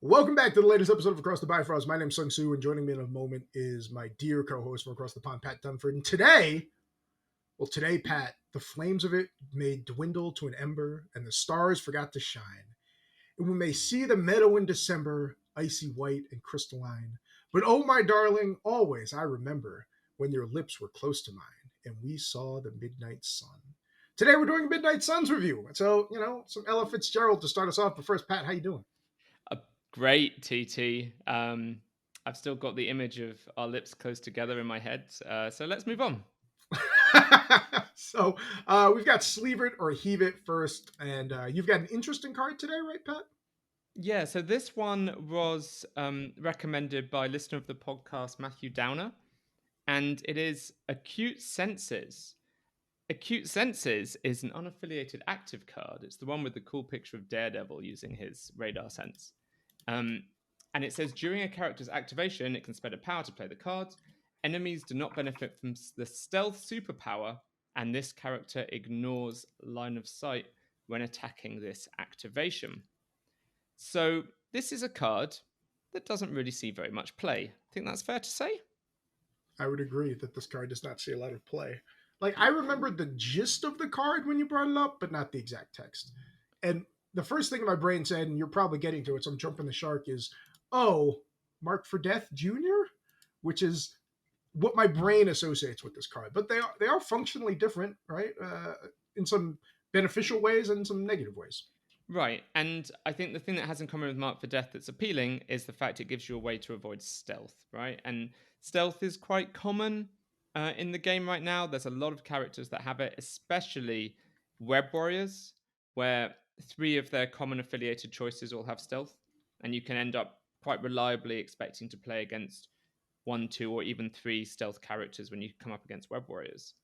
Welcome back to the latest episode of Across the Bifrost. My name's Sung Soo, and joining me in a moment is my dear co-host from across the pond, Pat Dunford. And today, Pat, the flames of it may dwindle to an ember, and the stars forgot to shine. And we may see the meadow in December, icy white and crystalline. But oh, my darling, always I remember when your lips were close to mine, and we saw the midnight sun. Today we're doing a Midnight Suns review. So, some Ella Fitzgerald to start us off. But first, Pat, how you doing? Great, TT. I've still got the image of our lips close together in my head. So let's move on. So we've got Sleeve It or Heave It first, and you've got an interesting card today, right, Pat? Yeah, so this one was recommended by listener of the podcast, Matthew Downer, and it is Acute Senses. Acute Senses is an unaffiliated active card. It's the one with the cool picture of Daredevil using his radar sense. And it says during a character's activation, it can spend a power to play the cards. Enemies do not benefit from the stealth superpower, and this character ignores line of sight when attacking this activation. So this is a card that doesn't really see very much play. I think that's fair to say. I would agree that this card does not see a lot of play. Like, I remember the gist of the card when you brought it up, but not the exact text. And the first thing my brain said, and you're probably getting to it, so I'm jumping the shark, is, oh, Mark for Death Jr., which is what my brain associates with this card. But they are functionally different, right? In some beneficial ways and some negative ways. Right, and I think the thing that has in common with Mark for Death that's appealing is the fact it gives you a way to avoid stealth, right? And stealth is quite common in the game right now. There's a lot of characters that have it, especially Web Warriors, where 3 of their common affiliated choices all have stealth, and you can end up quite reliably expecting to play against 1, 2, or even 3 stealth characters when you come up against Web Warriors.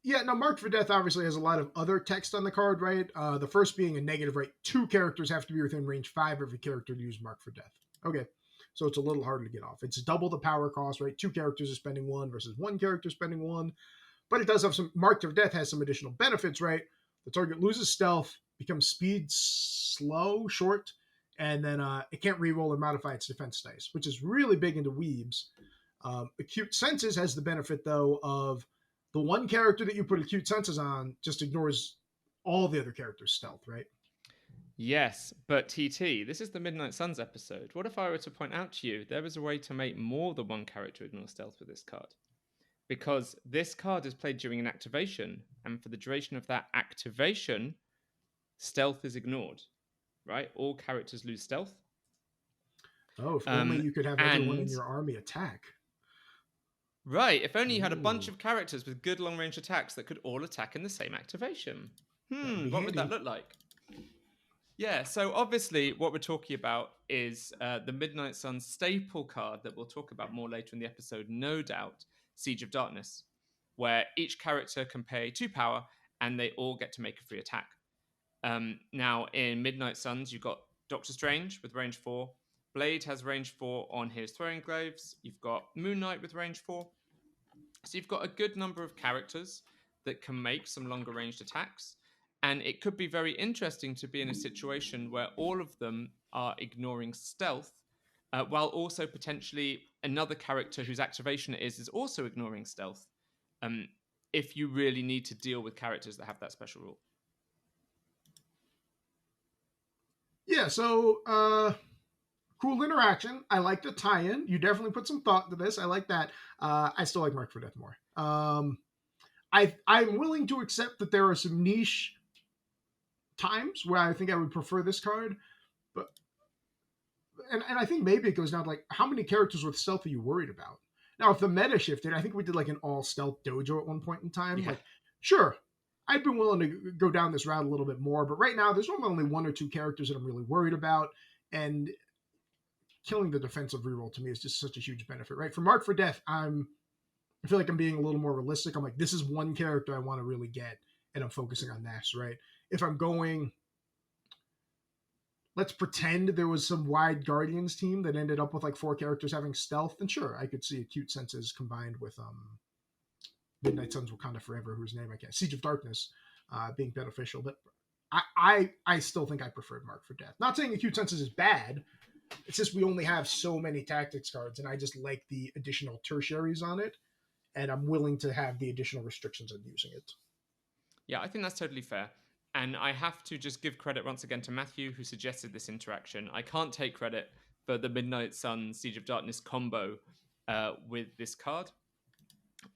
Yeah, now Mark for Death obviously has a lot of other text on the card, right? The first being a negative, right? 2 characters have to be within range 5 of a character to use Mark for Death. Okay, so it's a little harder to get off. It's double the power cost, right? 2 characters are spending 1 versus 1 character spending 1. But it does have some, Mark for Death has some additional benefits, right? The target loses stealth, becomes speed slow, short, and then it can't reroll or modify its defense dice, which is really big into weebs. Acute Senses has the benefit, though, of the one character that you put Acute Senses on just ignores all the other characters' stealth, right? Yes, but TT, this is the Midnight Suns episode. What if I were to point out to you there is a way to make more than one character ignore stealth with this card? Because this card is played during an activation, and for the duration of that activation, stealth is ignored, right? All characters lose stealth. Oh, if only you could have everyone in And your army attack. right, if only you had a bunch Ooh, of characters with good long range attacks that could all attack in the same activation. that would be What would handy. that look like? Yeah, so obviously what we're talking about is the Midnight Sun staple card that we'll talk about more later in the episode, no doubt, Siege of Darkness, where each character can pay 2 power and they all get to make a free attack. Now, in Midnight Suns, you've got Doctor Strange with range 4. Blade has range 4 on his throwing glaives. You've got Moon Knight with range 4. So you've got a good number of characters that can make some longer ranged attacks. And it could be very interesting to be in a situation where all of them are ignoring stealth, while also potentially another character whose activation it is also ignoring stealth, if you really need to deal with characters that have that special rule. Yeah, so cool interaction. I like the tie-in. You definitely put some thought into this. I like that. I still like Mark for Death more. I'm willing to accept that there are some niche times where I think I would prefer this card, but and I think maybe it goes down to like how many characters with stealth are you worried about? Now, if the meta shifted, I think we did like an all stealth dojo at one point in time. Yeah. Like, sure, I'd been willing to go down this route a little bit more, but right now there's only 1 or 2 characters that I'm really worried about, and killing the defensive reroll to me is just such a huge benefit, right? For Mark for Death, I feel like I'm being a little more realistic. I'm like, this is one character I want to really get, and I'm focusing on this, right? If I'm going, let's pretend there was some wide Guardians team that ended up with like 4 characters having stealth, then sure, I could see Acute Senses combined with Midnight Suns Wakanda Forever, whose name I can't, Siege of Darkness, being beneficial. But I still think I preferred Mark for Death. Not saying Acute Senses is bad. It's just we only have so many tactics cards, and I just like the additional tertiaries on it, and I'm willing to have the additional restrictions on using it. Yeah, I think that's totally fair. And I have to just give credit once again to Matthew, who suggested this interaction. I can't take credit for the Midnight Sun Siege of Darkness combo with this card.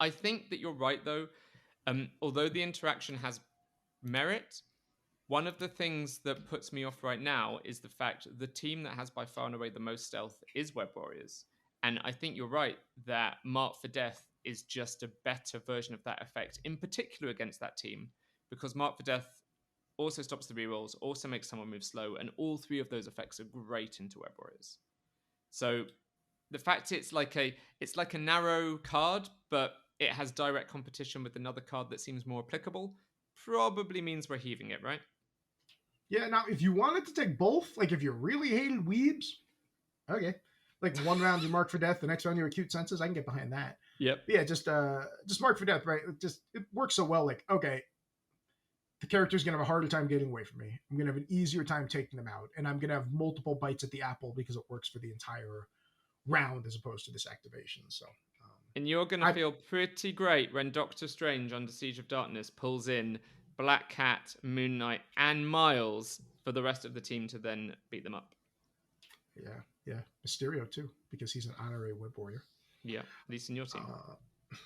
I think that you're right, though. Although the interaction has merit, one of the things that puts me off right now is the fact the team that has by far and away the most stealth is Web Warriors. And I think you're right that Mark for Death is just a better version of that effect, in particular against that team, because Mark for Death also stops the rerolls, also makes someone move slow, and all three of those effects are great into Web Warriors. So the fact it's like a narrow card, but it has direct competition with another card that seems more applicable, probably means we're heaving it, right? Yeah, now if you wanted to take both, like if you really hated weebs, okay. Like one round you Mark for Death, the next round you're Acute Senses, I can get behind that. Yep. But yeah, just Mark for Death, right? It works so well. Like, okay, the character's gonna have a harder time getting away from me. I'm gonna have an easier time taking them out, and I'm gonna have multiple bites at the apple because it works for the entire round as opposed to this activation. So And you're going to I feel pretty great when Doctor Strange under Siege of Darkness pulls in Black Cat, Moon Knight, and Miles for the rest of the team to then beat them up. yeah, Mysterio too because he's an honorary Web Warrior. Yeah, at least in your team.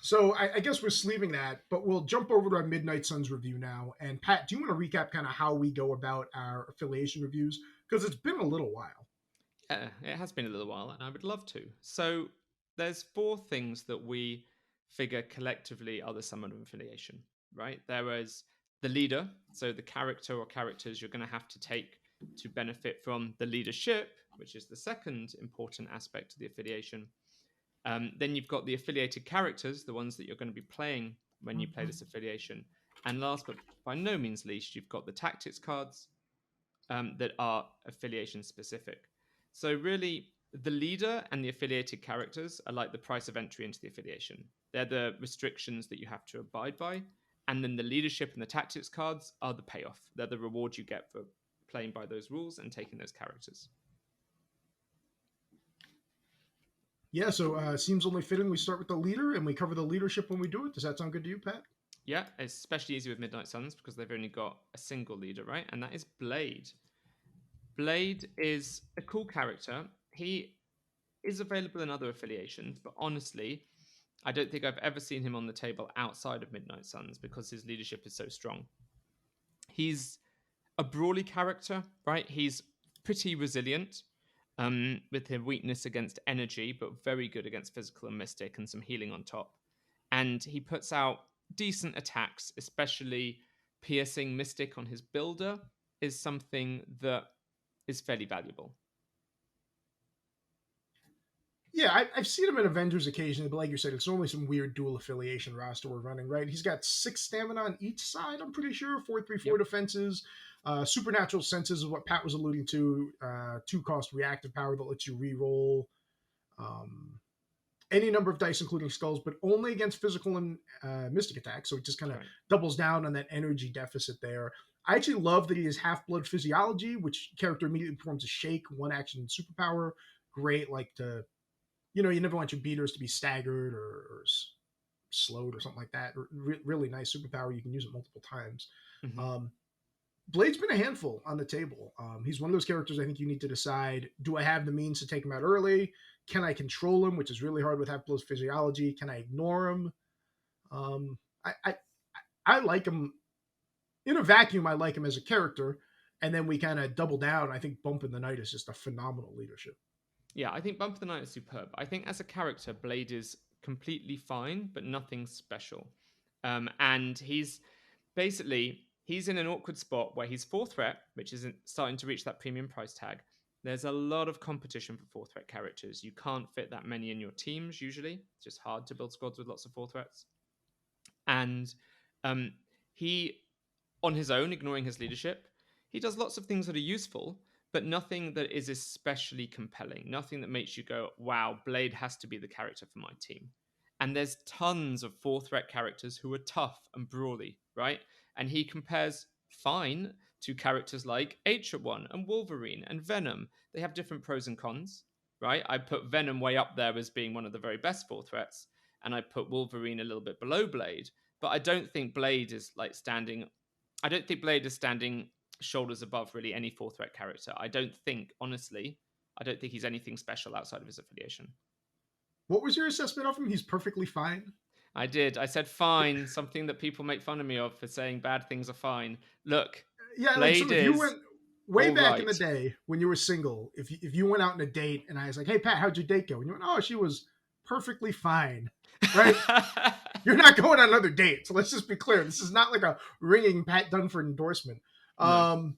So I guess we're sleeving that, but we'll jump over to our Midnight Suns review now. And Pat, do you want to recap kind of how we go about our affiliation reviews? Because it's been a little while. Yeah, it has been a little while, and I would love to. So there's four things that we figure collectively are the sum of affiliation, right? There is the leader, so the character or characters you're going to have to take to benefit from the leadership, which is the second important aspect of the affiliation. Then you've got the affiliated characters, the ones that you're going to be playing when you play this affiliation. And last but by no means least, you've got the tactics cards that are affiliation specific. So really, the leader and the affiliated characters are like the price of entry into the affiliation. They're the restrictions that you have to abide by. And then the leadership and the tactics cards are the payoff. They're the reward you get for playing by those rules and taking those characters. Yeah, so seems only fitting we start with the leader and we cover the leadership when we do it. Does that sound good to you, Pat? Yeah, it's especially easy with Midnight Suns because they've only got a single leader, right? And that is Blade. Blade is a cool character. He is available in other affiliations, but honestly, I don't think I've ever seen him on the table outside of Midnight Suns because his leadership is so strong. He's a brawly character, right? He's pretty resilient, with a weakness against energy, but very good against physical and mystic and some healing on top. And he puts out decent attacks, especially piercing mystic on his builder is something that is fairly valuable. Yeah, I've seen him in Avengers occasionally, but like you said, it's only some weird dual affiliation roster we're running, right? He's got 6 stamina on each side, I'm pretty sure. 4/3/4 Yep. defenses. Supernatural senses is what Pat was alluding to. 2-cost reactive power that lets you re-roll any number of dice, including skulls, but only against physical and mystic attacks. So it just kind of doubles down on that energy deficit there. I actually love that he has half-blood physiology, which character immediately performs a shake, 1-action superpower. Great, like to you never want your beaters to be staggered or slowed or something like that. Really nice superpower. You can use it multiple times. Mm-hmm. Blade's been a handful on the table. He's one of those characters I think you need to decide, do I have the means to take him out early? Can I control him, which is really hard with half-blood physiology? Can I ignore him? I like him. In a vacuum, I like him as a character. And then we kind of double down. I think Bump in the Night is just a phenomenal leadership. Yeah, I think Bump of the Night is superb. I think as a character, Blade is completely fine, but nothing special. And he's in an awkward spot where he's 4 threat, which isn't starting to reach that premium price tag. There's a lot of competition for 4 threat characters. You can't fit that many in your teams usually. It's just hard to build squads with lots of 4 threats. And he, on his own, ignoring his leadership, he does lots of things that are useful, but nothing that is especially compelling. Nothing that makes you go, wow, Blade has to be the character for my team. And there's tons of 4 threat characters who are tough and brawly, right? And he compares fine to characters like H1 and Wolverine and Venom. They have different pros and cons, right? I put Venom way up there as being one of the very best four threats, and I put Wolverine a little bit below Blade. But I don't think Blade is like standing. I don't think Blade is standing shoulders above really any four threat character. I don't think, honestly, I don't think he's anything special outside of his affiliation. What was your assessment of him? He's perfectly fine. I did. I said fine, something that people make fun of me of for saying bad things are fine. Look, Yeah, like so Blade if you is went way all back in right. the day when you were single, if you went out on a date and I was like, "Hey Pat, how'd your date go?" and you went, "Oh, she was perfectly fine," right? You're not going on another date. So let's just be clear. This is not like a ringing Pat Dunford endorsement. No.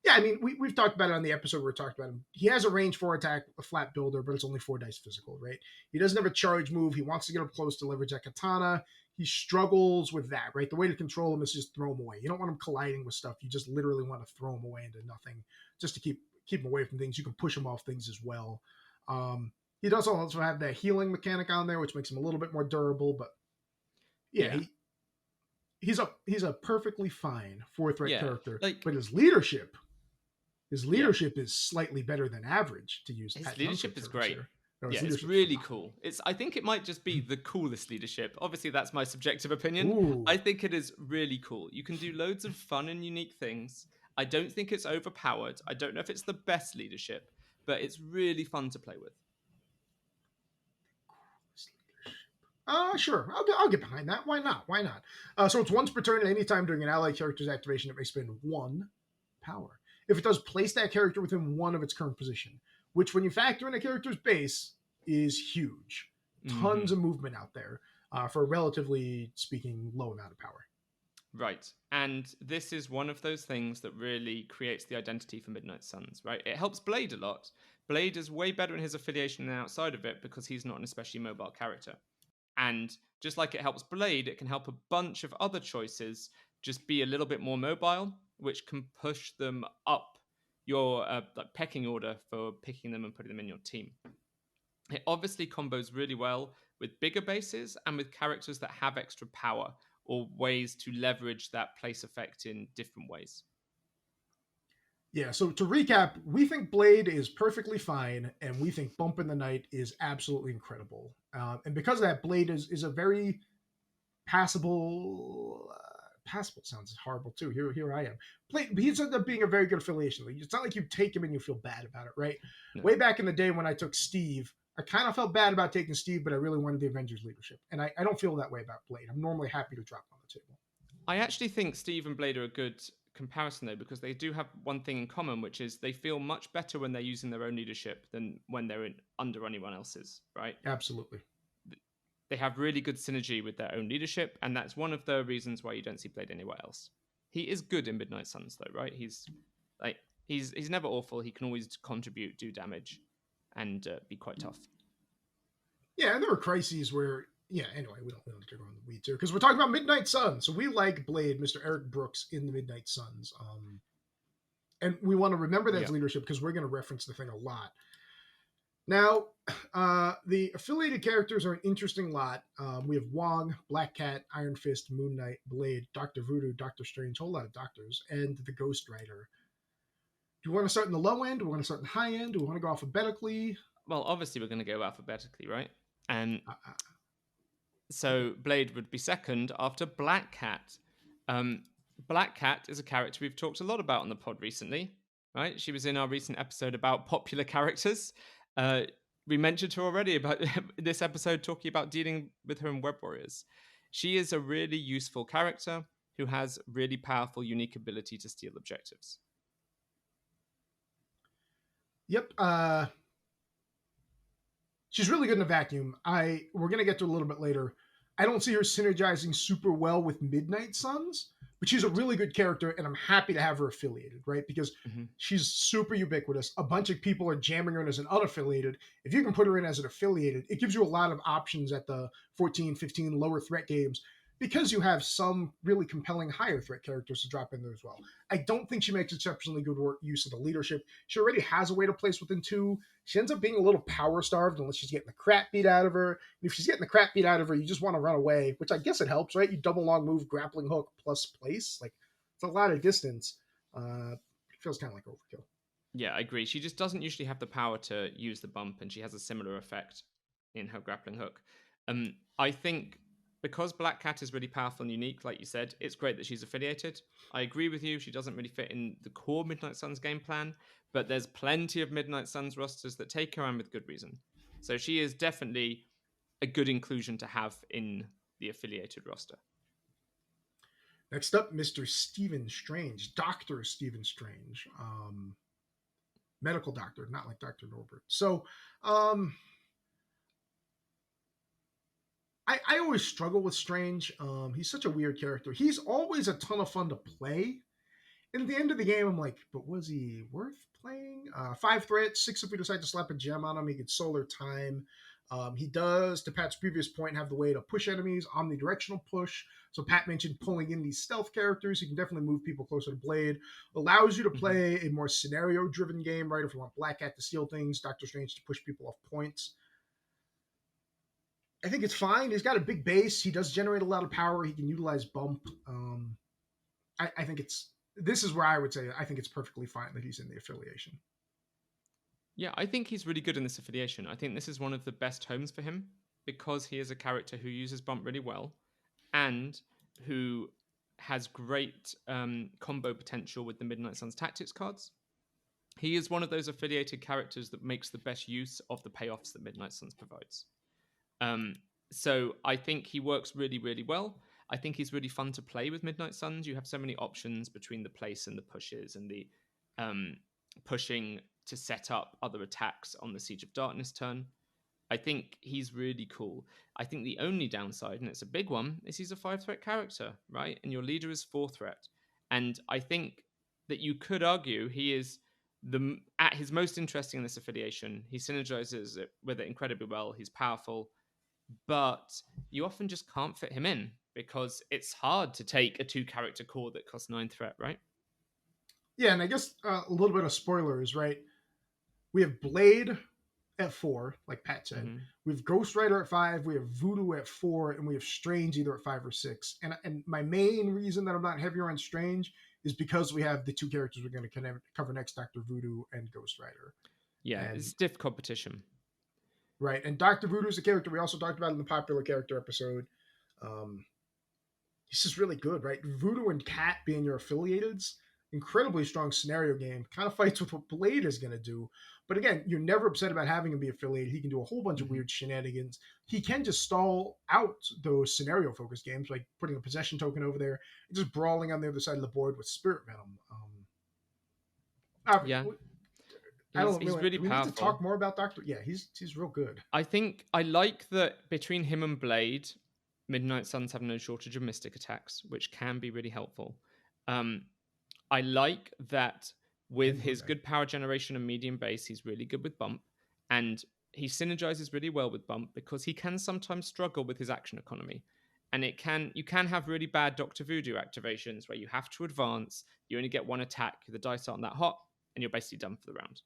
Yeah, I mean, we've talked about it on the episode where we talked about him. He has a range 4 attack, a flat builder, but it's only 4 dice physical, right? He doesn't have a charge move. He wants to get up close to leverage that katana. He struggles with that, right? The way to control him is just throw him away. You don't want him colliding with stuff. You just literally want to throw him away into nothing just to keep him away from things. You can push him off things as well. He does also have that healing mechanic on there, which makes him a little bit more durable, but yeah. He's a perfectly fine 4 threat character, but his leadership is slightly better than average, to use his leadership is great. No, it's really cool. I think it might just be the coolest leadership. Obviously, that's my subjective opinion. Ooh. I think it is really cool. You can do loads of fun and unique things. I don't think it's overpowered. I don't know if it's the best leadership, but it's really fun to play with. Sure. I'll get behind that. Why not? So it's once per turn at any time during an allied character's activation, it may spend 1 power. If it does, place that character within 1 of its current position, which when you factor in a character's base is huge. Tons of movement out there for a relatively speaking low amount of power. Right. And this is one of those things that really creates the identity for Midnight Suns, right? It helps Blade a lot. Blade is way better in his affiliation than outside of it because he's not an especially mobile character. And just like it helps Blade, it can help a bunch of other choices just be a little bit more mobile, which can push them up your pecking order for picking them and putting them in your team. It obviously combos really well with bigger bases and with characters that have extra power or ways to leverage that place effect in different ways. Yeah, so to recap, we think Blade is perfectly fine, and we think Bump in the Night is absolutely incredible. And because of that, Blade is a very passable. Passable sounds horrible too. Here I am. Blade, he ends up being a very good affiliation. It's not like you take him and you feel bad about it, right? No. Way back in the day when I took Steve, I kind of felt bad about taking Steve, but I really wanted the Avengers leadership. And I don't feel that way about Blade. I'm normally happy to drop on the table. I actually think Steve and Blade are a good comparison though, because they do have one thing in common, which is they feel much better when they're using their own leadership than when they're under anyone else's, right? Absolutely. They have really good synergy with their own leadership, and that's one of the reasons why you don't see Blade anywhere else. He is good in Midnight Suns though, right? He's never awful. He can always contribute, do damage, and be quite tough. Yeah, and there are crises where anyway, we don't have to go on the weeds here because we're talking about Midnight Suns. So we like Blade, Mr. Eric Brooks in the Midnight Suns. And we want to remember that leadership because we're going to reference the thing a lot. Now, the affiliated characters are an interesting lot. We have Wong, Black Cat, Iron Fist, Moon Knight, Blade, Dr. Voodoo, Doctor Strange, a whole lot of doctors, and the Ghost Rider. Do we want to start in the low end? Do we want to start in the high end? Do we want to go alphabetically? Well, obviously we're going to go alphabetically, right? And so Blade would be second after Black Cat. Black Cat is a character we've talked a lot about on the pod recently, right? She was in our recent episode about popular characters. We mentioned her already about this episode talking about dealing with her in Web Warriors. She is a really useful character who has really powerful, unique ability to steal objectives. Yep. She's really good in a vacuum. We're going to get to a little bit later. I don't see her synergizing super well with Midnight Suns, but she's a really good character, and I'm happy to have her affiliated, right? Because she's super ubiquitous. A bunch of people are jamming her in as an unaffiliated. If you can put her in as an affiliated, it gives you a lot of options at the 14, 15 lower threat games because you have some really compelling higher threat characters to drop in there as well. I don't think she makes exceptionally good use of the leadership. She already has a way to place within 2. She ends up being a little power starved unless she's getting the crap beat out of her. And if she's getting the crap beat out of her, you just want to run away, which I guess it helps, right? You double long move, grappling hook plus place. Like, it's a lot of distance. It feels kind of like overkill. Yeah, I agree. She just doesn't usually have the power to use the bump, and she has a similar effect in her grappling hook. I think because Black Cat is really powerful and unique, like you said, it's great that she's affiliated. I agree with you. She doesn't really fit in the core Midnight Suns game plan, but there's plenty of Midnight Suns rosters that take her on with good reason. So she is definitely a good inclusion to have in the affiliated roster. Next up, Mr. Stephen Strange, Dr. Stephen Strange, medical doctor, not like Dr. Norbert. So, I always struggle with Strange. He's such a weird character. He's always a ton of fun to play. And at the end of the game, I'm like, but was he worth playing? 5 threats, 6 if we decide to slap a gem on him. He gets solar time. He does, to Pat's previous point, have the way to push enemies, omnidirectional push. So Pat mentioned pulling in these stealth characters. He can definitely move people closer to Blade. Allows you to play a more scenario-driven game, right? If you want Black Cat to steal things, Doctor Strange to push people off points. I think it's fine. He's got a big base. He does generate a lot of power. He can utilize bump. I think this is where I would say I think it's perfectly fine that he's in the affiliation. Yeah, I think he's really good in this affiliation. I think this is one of the best homes for him because he is a character who uses bump really well and who has great combo potential with the Midnight Suns tactics cards. He is one of those affiliated characters that makes the best use of the payoffs that Midnight Suns provides. So I think he works really, really well. I think he's really fun to play with Midnight Suns. You have so many options between the place and the pushes and the pushing to set up other attacks on the Siege of Darkness turn. I think he's really cool. I think the only downside, and it's a big one, is he's a 5-threat character, right? And your leader is 4-threat. And I think that you could argue he is at his most interesting in this affiliation. He synergizes with it incredibly well. He's powerful, but you often just can't fit him in because it's hard to take a 2-character core that costs 9 threat, right? Yeah, and I guess a little bit of spoilers, right? We have Blade at 4, like Pat said. Mm-hmm. We have Ghost Rider at 5. We have Voodoo at 4, and we have Strange either at 5 or 6. And my main reason that I'm not heavier on Strange is because we have the 2 characters we're going to cover next, Doctor Voodoo and Ghost Rider. Yeah, and, it's stiff competition. Right, and Doctor Voodoo is a character we also talked about in the popular character episode. He's just really good, right? Voodoo and Cat being your affiliateds, incredibly strong scenario game. Kind of fights with what Blade is going to do. But again, you're never upset about having him be affiliated. He can do a whole bunch of weird shenanigans. He can just stall out those scenario focused games, like putting a possession token over there and just brawling on the other side of the board with Spirit Venom. Yeah. I don't he's really. really Do we powerful. need to talk more about Doctor? Yeah, he's real good. I think I like that between him and Blade, Midnight Suns have no shortage of mystic attacks, which can be really helpful. I like that with his good power generation and medium base, he's really good with bump, and he synergizes really well with bump because he can sometimes struggle with his action economy. And you can have really bad Doctor Voodoo activations where you have to advance, you only get 1 attack, the dice aren't that hot, and you're basically done for the round.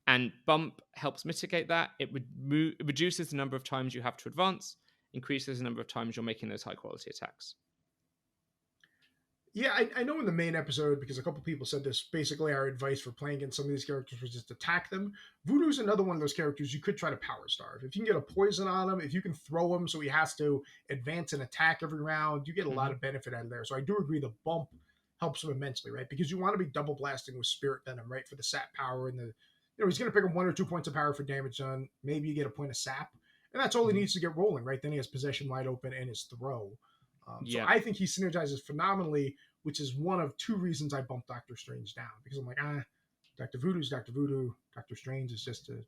And bump helps mitigate that. It reduces the number of times you have to advance, increases the number of times you're making those high quality attacks. Yeah, I know in the main episode, because a couple people said this, basically our advice for playing against some of these characters was just attack them. Voodoo's another one of those characters you could try to power starve. If you can get a poison on him, if you can throw him so he has to advance and attack every round, you get a lot of benefit out of there. So I do agree the bump helps him immensely, right? Because you want to be double blasting with Spirit Venom, right? For the sap power and he's going to pick up 1 or 2 points of power for damage done. Maybe you get a point of sap. And that's all he needs to get rolling, right? Then he has possession wide open and his throw. So I think he synergizes phenomenally, which is one of 2 reasons I bumped Doctor Strange down. Because I'm like, Dr. Voodoo's Dr. Voodoo. Doctor Strange is just a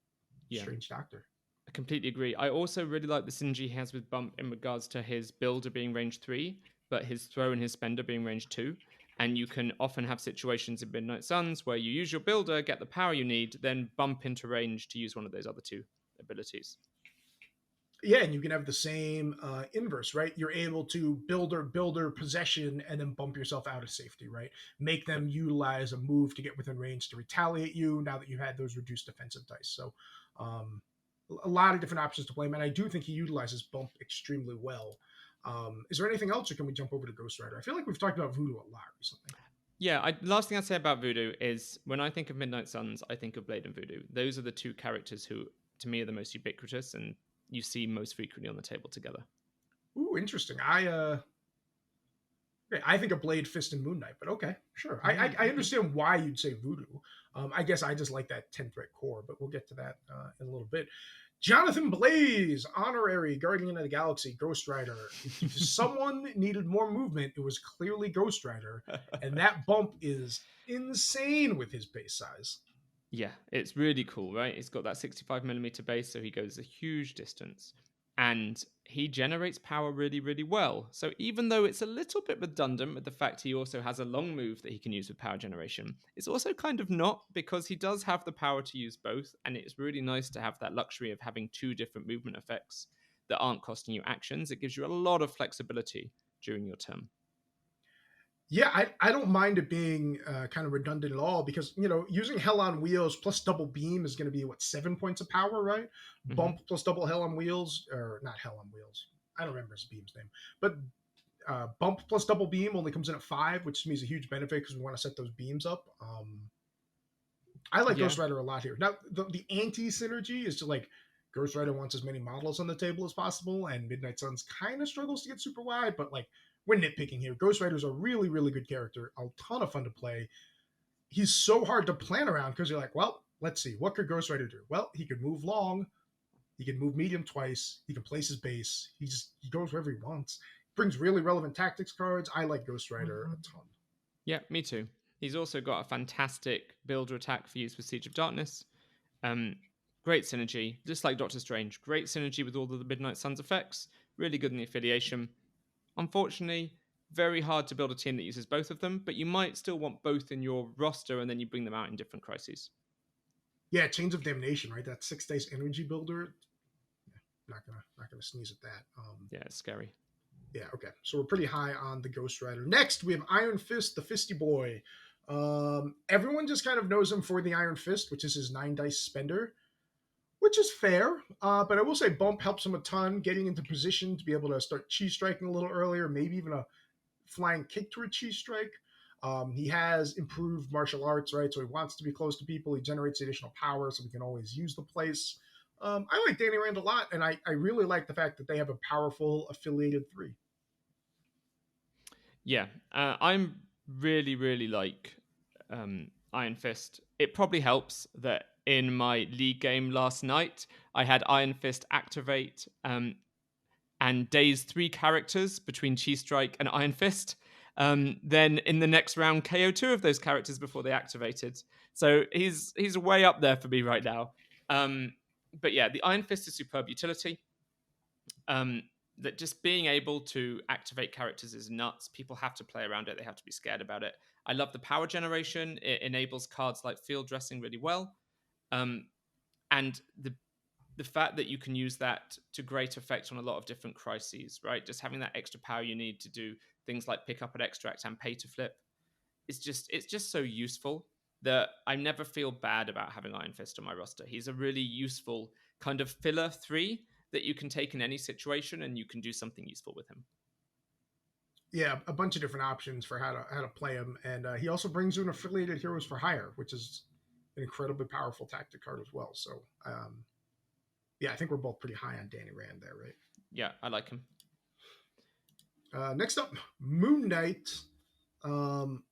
strange doctor. I completely agree. I also really like the synergy he has with bump in regards to his builder being range 3, but his throw and his spender being range 2. And you can often have situations in Midnight Suns where you use your builder, get the power you need, then bump into range to use one of those other 2 abilities. Yeah, and you can have the same inverse, right? You're able to builder possession and then bump yourself out of safety, right? Make them utilize a move to get within range to retaliate you now that you've had those reduced defensive dice. So a lot of different options to play him, and I do think he utilizes bump extremely well. Is there anything else, or can we jump over to Ghost Rider? I feel like we've talked about Voodoo a lot recently. Yeah, last thing I'd say about Voodoo is when I think of Midnight Suns, I think of Blade and Voodoo. Those are the two characters who, to me, are the most ubiquitous and you see most frequently on the table together. Ooh, interesting. Okay, I think of Blade, Fist, and Moon Knight, but okay, sure. I Okay. understand why you'd say Voodoo. I guess I just like that 10 threat core, but we'll get to that in a little bit. Jonathan Blaze, honorary Guardian of the Galaxy, Ghost Rider. If someone needed more movement, it was clearly Ghost Rider, and that bump is insane with his base size. Yeah, it's really cool, right? It's got that 65mm base, so he goes a huge distance. And he generates power really, really well. So even though it's a little bit redundant with the fact he also has a long move that he can use with power generation, it's also kind of not because he does have the power to use both. And it's really nice to have that luxury of having two different movement effects that aren't costing you actions. It gives you a lot of flexibility during your turn. Yeah, I don't mind it being kind of redundant at all because using Hell on Wheels plus double beam is going to be what 7 points of power, right? Mm-hmm. Bump plus double Hell on Wheels, or not Hell on Wheels. I don't remember his beam's name, but bump plus double beam only comes in at 5, which to me is a huge benefit because we want to set those beams up. I like Yeah. Ghost Rider a lot here. Now the anti synergy is to like Ghost Rider wants as many models on the table as possible, and Midnight Suns kind of struggles to get super wide, but like we're nitpicking here. Ghost Rider's a really, really good character, a ton of fun to play. He's so hard to plan around because you're like, well, let's see, what could Ghost Rider do? Well, he could move long, he can move medium twice, he can place his base, he goes wherever he wants. Brings really relevant tactics cards. I like Ghost Rider a ton. Yeah, me too. He's also got a fantastic builder attack for use with Siege of Darkness. Um, Great synergy, just like Doctor Strange. Great synergy with all of the Midnight Suns effects. Really good in the affiliation. Unfortunately, very hard to build a team that uses both of them, but you might still want both in your roster and then you bring them out in different crises. Yeah, Chains of Damnation, right? That 6 dice energy builder. Not gonna sneeze at that. Yeah, it's scary. Yeah, okay. So we're pretty high on the Ghost Rider. Next, we have Iron Fist, the Fisty Boy. Everyone just kind of knows him for the Iron Fist, which is his 9 dice spender, which is fair. But I will say Bump helps him a ton, getting into position to be able to start cheese striking a little earlier, maybe even a flying kick to a cheese strike. He has improved martial arts, right? So he wants to be close to people. He generates additional power, so we can always use the place. I like Danny Rand a lot, and I really like the fact that they have a powerful affiliated 3. Yeah, I'm really, really like Iron Fist. It probably helps that in my league game last night, I had Iron Fist activate and daze 3 characters between Cheese Strike and Iron Fist. Then in the next round, KO 2 of those characters before they activated. So he's way up there for me right now. But yeah, the Iron Fist is superb utility. That just being able to activate characters is nuts. People have to play around it. They have to be scared about it. I love the power generation. It enables cards like field dressing really well. Um, and the fact that you can use that to great effect on a lot of different crises, right? Just having that extra power you need to do things like pick up an extract and pay to flip. It's just so useful that I never feel bad about having Iron Fist on my roster. He's a really useful kind of filler 3 that you can take in any situation and you can do something useful with him. Yeah, a bunch of different options for how to play him, and he also brings you an affiliated heroes for hire, which is an incredibly powerful tactic card as well. So, yeah, I think we're both pretty high on Danny Rand there, right? Yeah, I like him. Next up, Moon Knight. Um,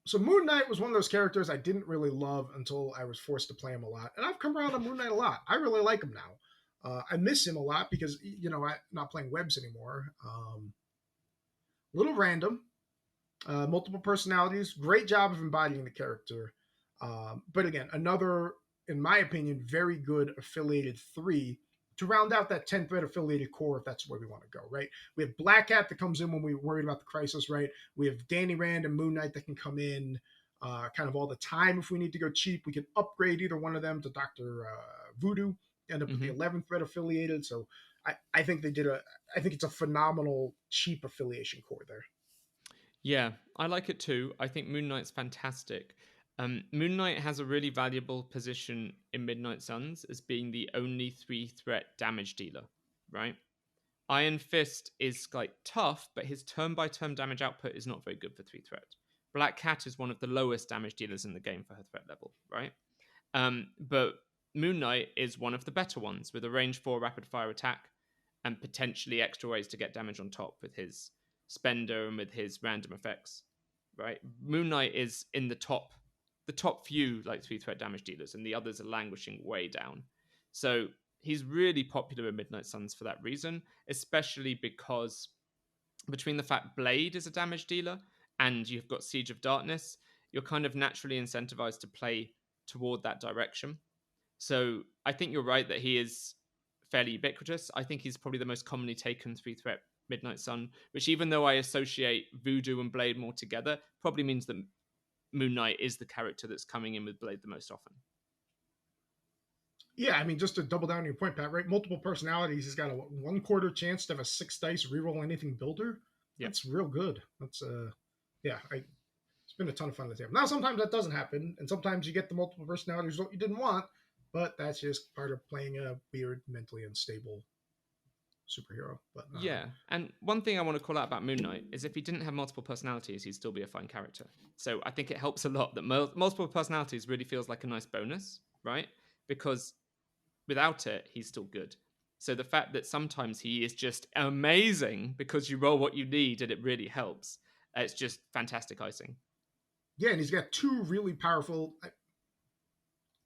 so Moon Knight was one of those characters I didn't really love until I was forced to play him a lot, and I've come around on Moon Knight a lot. I really like him now. I miss him a lot because I'm not playing webs anymore. Little random, multiple personalities. Great job of embodying the character. But again, another, in my opinion, very good affiliated 3 to round out that 10 thread affiliated core if that's where we want to go, right? We have Black Cat that comes in when we're worried about the crisis, right? We have Danny Rand and Moon Knight that can come in kind of all the time if we need to go cheap. We can upgrade either one of them to Dr. Voodoo, end up with the 11th thread affiliated. So I think I think it's a phenomenal cheap affiliation core there. Yeah, I like it too. I think Moon Knight's fantastic. Moon Knight has a really valuable position in Midnight Suns as being the only 3 threat damage dealer, right? Iron Fist is like tough, but his turn by turn damage output is not very good for 3 threat. Black Cat is one of the lowest damage dealers in the game for her threat level, right? But Moon Knight is one of the better ones with a range 4 rapid fire attack and potentially extra ways to get damage on top with his spender and with his random effects, right? Moon Knight is in the top few like 3 threat damage dealers, and the others are languishing way down. So he's really popular in Midnight Suns for that reason, especially because between the fact Blade is a damage dealer and you've got Siege of Darkness, you're kind of naturally incentivized to play toward that direction. So I think you're right that he is fairly ubiquitous. I think he's probably the most commonly taken 3 threat Midnight Sun, which, even though I associate Voodoo and Blade more together, probably means that Moon Knight is the character that's coming in with Blade the most often. Yeah, I mean, just to double down on your point, Pat, right? Multiple personalities. He's got a 1/4 chance to have a 6 dice reroll anything builder. Yep. That's real good. That's it's been a ton of fun to table. Now, sometimes that doesn't happen, and sometimes you get the multiple personality result you didn't want, but that's just part of playing a weird, mentally unstable superhero. But yeah, and one thing I want to call out about Moon Knight is if he didn't have multiple personalities, he'd still be a fine character. So I think it helps a lot that multiple personalities really feels like a nice bonus, right? Because without it, he's still good. So the fact that sometimes he is just amazing because you roll what you need and it really helps, it's just fantastic icing. Yeah, and he's got 2 really powerful.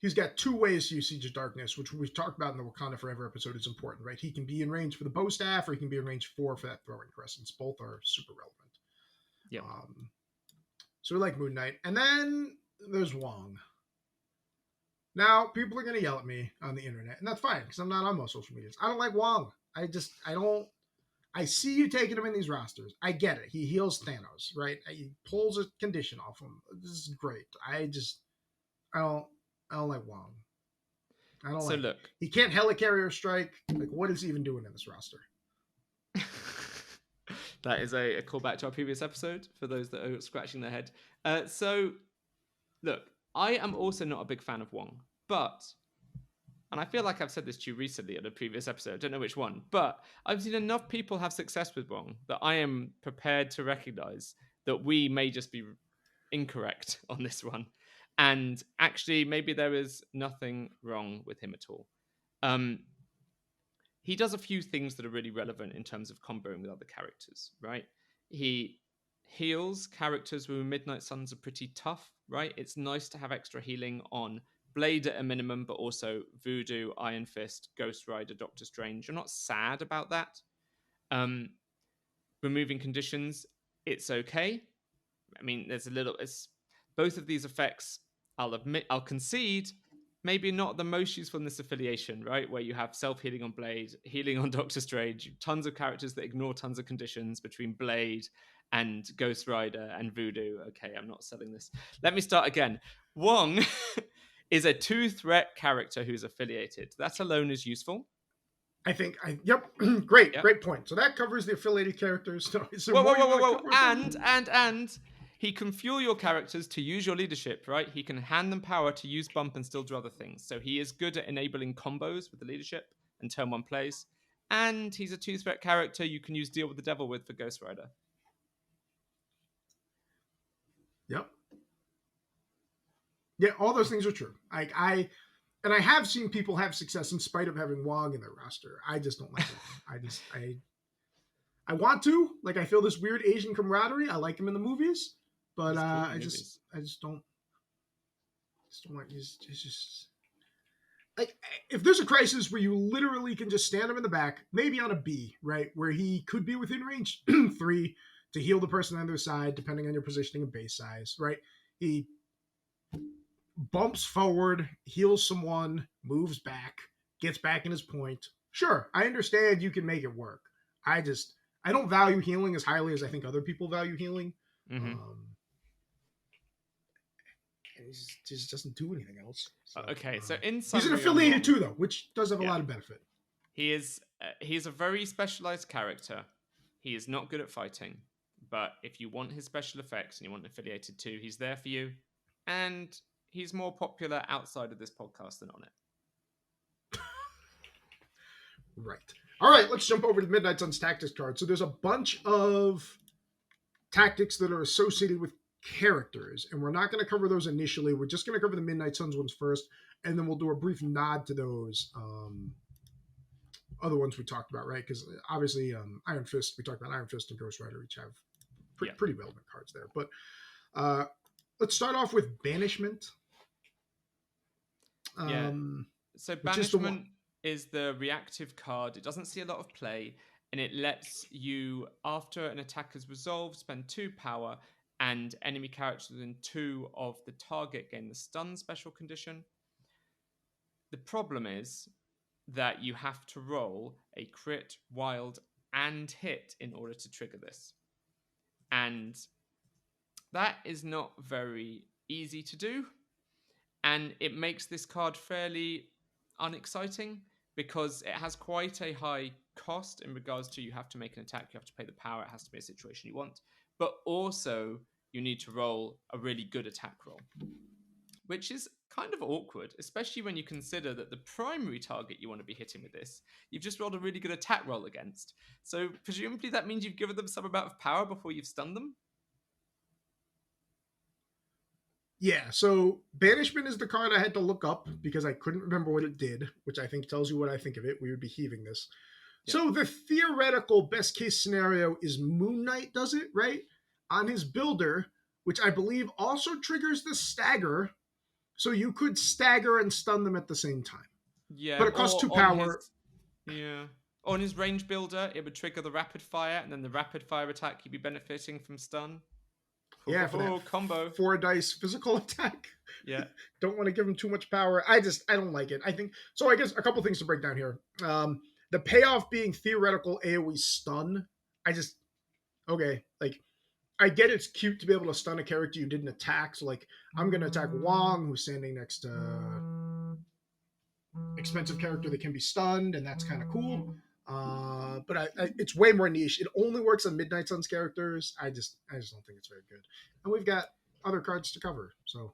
He's got 2 ways to use Siege of Darkness, which we've talked about in the Wakanda Forever episode is important, right? He can be in range for the bow staff, or he can be in range 4 for that throwing crescents. Both are super relevant. Yeah. So we like Moon Knight. And then there's Wong. Now, people are going to yell at me on the internet, and that's fine, because I'm not on most social medias. I don't like Wong. I see you taking him in these rosters. I get it. He heals Thanos, right? He pulls a condition off him. This is great. I don't like Wong. I don't like. Look, he can't helicarrier strike. Like, what is he even doing in this roster? That is a callback to our previous episode for those that are scratching their head. So, look, I am also not a big fan of Wong, but, and I feel like I've said this to you recently in a previous episode, I don't know which one, but I've seen enough people have success with Wong that I am prepared to recognize that we may just be incorrect on this one. And actually, maybe there is nothing wrong with him at all. He does a few things that are really relevant in terms of comboing with other characters, right? He heals characters with Midnight Suns are pretty tough, right? It's nice to have extra healing on Blade at a minimum, but also Voodoo, Iron Fist, Ghost Rider, Doctor Strange. You're not sad about that. Removing conditions, it's okay. I mean, it's both of these effects, I'll concede, maybe not the most useful in this affiliation, right? Where you have self-healing on Blade, healing on Doctor Strange, tons of characters that ignore tons of conditions between Blade and Ghost Rider and Voodoo. Okay, I'm not selling this. Let me start again. Wong is a 2-threat character who's affiliated. That alone is useful. I think, great point. So that covers the affiliated characters. Whoa. And he can fuel your characters to use your leadership, right? He can hand them power to use bump and still do other things. So he is good at enabling combos with the leadership and turn 1 plays. And he's a 2-threat character you can use Deal with the Devil with for Ghost Rider. Yep. Yeah, all those things are true. I have seen people have success in spite of having Wong in their roster. I just don't like Wong. I want to. Like, I feel this weird Asian camaraderie. I like him in the movies, but I just don't like. He's just like, if there's a crisis where you literally can just stand him in the back, maybe on a B, right, where he could be within range 3 to heal the person on their side, depending on your positioning and base size, right? He bumps forward, heals someone, moves back, gets back in his point. Sure, I understand you can make it work. I don't value healing as highly as I think other people value healing. Mm-hmm. And he just doesn't do anything else. So, okay, so in he's an affiliated too, though, which does have a lot of benefit. He's a very specialized character. He is not good at fighting, but if you want his special effects and you want affiliated too, he's there for you. And he's more popular outside of this podcast than on it. Right. All right, let's jump over to the Midnight Suns tactics card. So there's a bunch of tactics that are associated with characters, and we're not going to cover those initially. We're just going to cover the Midnight Suns ones first, and then we'll do a brief nod to those other ones we talked about, right? Because obviously, Iron Fist, we talked about Iron Fist and Ghost Rider, each have pretty relevant cards there. But let's start off with Banishment. So Banishment is the reactive card. It doesn't see a lot of play, and it lets you, after an attack is resolved, spend 2 power, and enemy characters within 2 of the target gain the stun special condition. The problem is that you have to roll a crit, wild, and hit in order to trigger this. And that is not very easy to do. And it makes this card fairly unexciting because it has quite a high cost in regards to you have to make an attack, you have to pay the power, it has to be a situation you want. But also, you need to roll a really good attack roll, which is kind of awkward, especially when you consider that the primary target you want to be hitting with this, you've just rolled a really good attack roll against. So presumably that means you've given them some amount of power before you've stunned them? Yeah, so Banishment is the card I had to look up because I couldn't remember what it did, which I think tells you what I think of it. We would be heaving this. Yeah. So the theoretical best case scenario is Moon Knight does it, right? On his builder, which I believe also triggers the stagger. So you could stagger and stun them at the same time. Yeah. But it costs 2 power. On his range builder, it would trigger the rapid fire, and then the rapid fire attack you'd be benefiting from stun. Yeah, for that combo 4 dice physical attack. Yeah. Don't want to give him too much power. I don't like it. I think so. I guess a couple things to break down here. The payoff being theoretical AoE stun. Okay, like I get it's cute to be able to stun a character you didn't attack. So like I'm gonna attack Wong, who's standing next to expensive character that can be stunned, and that's kind of cool. But it's way more niche. It only works on Midnight Suns characters. I just don't think it's very good. And we've got other cards to cover, so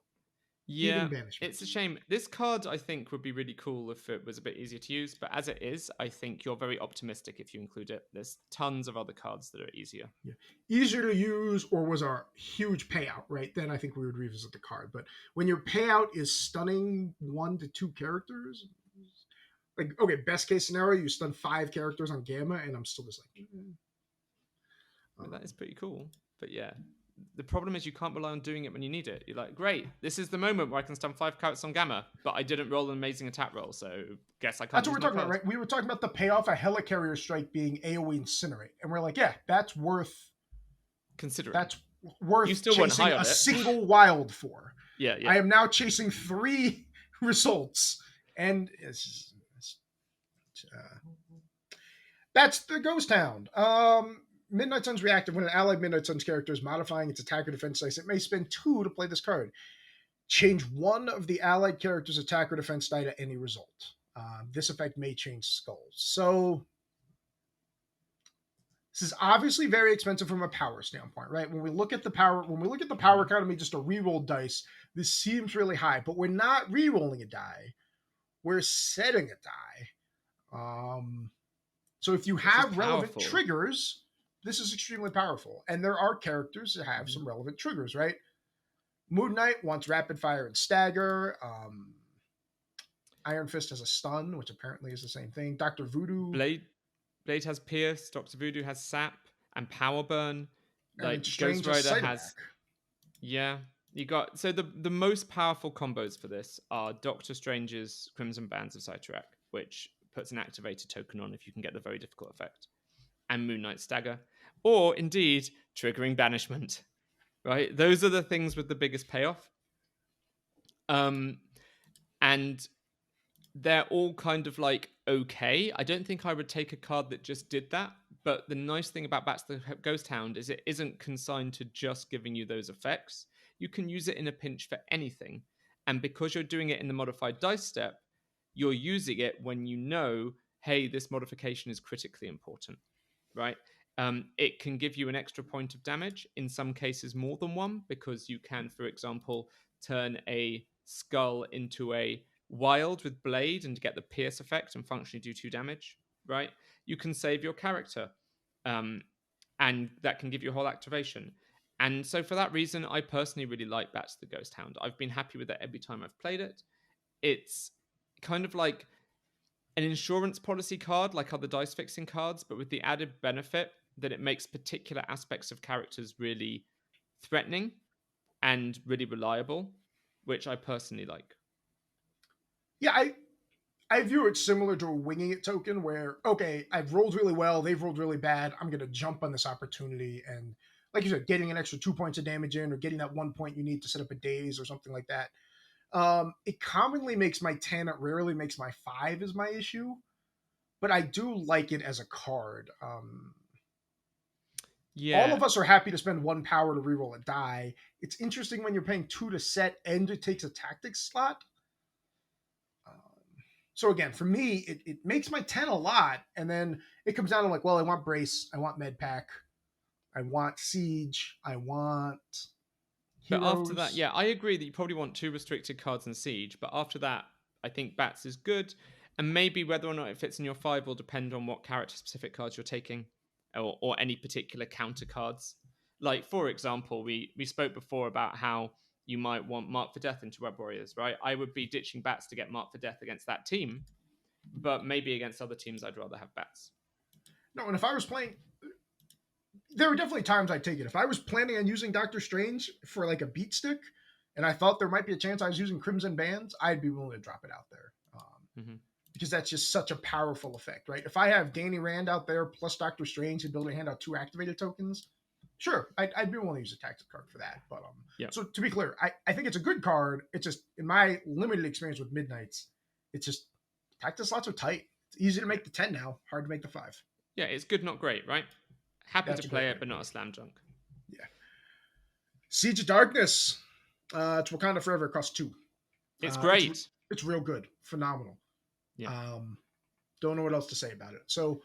yeah, it's a shame. This card I think would be really cool if it was a bit easier to use, but as it is, I think you're very optimistic if you include it. There's tons of other cards that are easier. Yeah, easier to use, or was our huge payout, right? Then I think we would revisit the card. But when your payout is stunning 1 to 2 characters. Like, okay, best case scenario, you stun 5 characters on Gamma, and I'm still just like, that is pretty cool. But yeah, the problem is you can't rely on doing it when you need it. You're like, great, this is the moment where I can stun 5 characters on Gamma, but I didn't roll an amazing attack roll, so guess I can't. That's what we're talking about, right? We were talking about the payoff of Helicarrier Strike being AoE Incinerate, and we're like, yeah, that's worth considering. That's worth you still chasing a single wild for. Yeah. I am now chasing 3 results, and that's the Ghost Hound. Midnight Suns reactive. When an allied Midnight Suns character is modifying its attack or defense dice, it may spend 2 to play this card. Change 1 of the allied character's attack or defense die to any result. This effect may change skulls. So this is obviously very expensive from a power standpoint, right? When we look at the power economy, just a reroll dice, this seems really high, but we're not re-rolling a die. We're setting a die. So if you have relevant triggers, this is extremely powerful. And there are characters that have some relevant triggers, right? Moon Knight wants rapid fire and stagger. Iron Fist has a stun, which apparently is the same thing. Dr. Voodoo. Blade has Pierce. Dr. Voodoo has Sap and Power Burn. Like Ghost Rider has. Yeah. You got the most powerful combos for this are Doctor Strange's Crimson Bands of Cyttorak, which puts an activated token on if you can get the very difficult effect, and Moon Knight Stagger, or indeed triggering Banishment. Right, those are the things with the biggest payoff, and they're all kind of like okay. I don't think I would take a card that just did that. But the nice thing about Bats the Ghost Hound is it isn't consigned to just giving you those effects. You can use it in a pinch for anything. And because you're doing it in the modified dice step, you're using it when you know, hey, this modification is critically important, right? It can give you an extra point of damage, in some cases more than 1, because you can, for example, turn a skull into a wild with blade and get the pierce effect and functionally do 2 damage, right? You can save your character, and that can give you a whole activation. And so for that reason, I personally really like Bats the Ghost Hound. I've been happy with it every time I've played it. It's kind of like an insurance policy card, like other dice fixing cards, but with the added benefit that it makes particular aspects of characters really threatening and really reliable, which I personally like. Yeah, I view it similar to a winging it token where, okay, I've rolled really well, they've rolled really bad. I'm going to jump on this opportunity. And like you said, getting an extra 2 points of damage in or getting that 1 point you need to set up a daze or something like that. It commonly makes my 10, it rarely makes my 5 is my issue. But I do like it as a card. All Yeah, of us are happy to spend 1 power to reroll a die. It's interesting when you're paying 2 to set and it takes a tactics slot. So again, for me, it makes my 10 a lot, and then it comes down to like, well, I want brace, I want med pack, I want siege, I want but after that, heroes. yeah, I agree that you probably want 2 restricted cards in Siege, but after that, I think Bats is good. And maybe whether or not it fits in your 5 will depend on what character specific cards you're taking or any particular counter cards. Like, for example, we spoke before about how you might want Mark for Death into Web Warriors, right? I would be ditching Bats to get Mark for Death against that team, but maybe against other teams, I'd rather have Bats. No, and if I was playing, there were definitely times I'd take it. If I was planning on using Doctor Strange for like a beat stick, and I thought there might be a chance I was using Crimson Bands, I'd be willing to drop it out there. Mm-hmm. Because that's just such a powerful effect, right? If I have Danny Rand out there plus Doctor Strange and be able to hand out 2 activated tokens, sure, I'd be willing to use a tactic card for that. But Yeah. so to be clear, I think it's a good card. It's just in my limited experience with Midnights, it's just tactic slots are tight. It's easy to make the 10 now, hard to make the 5. Yeah, it's good, not great, right? Happy to That's a great play way it, to but put not a it. slam dunk. Yeah. Siege of Darkness. It's Wakanda Forever. It costs 2. It's Uh, it's great. it's real good, phenomenal. Yeah. Um, don't know what else to say about it. So,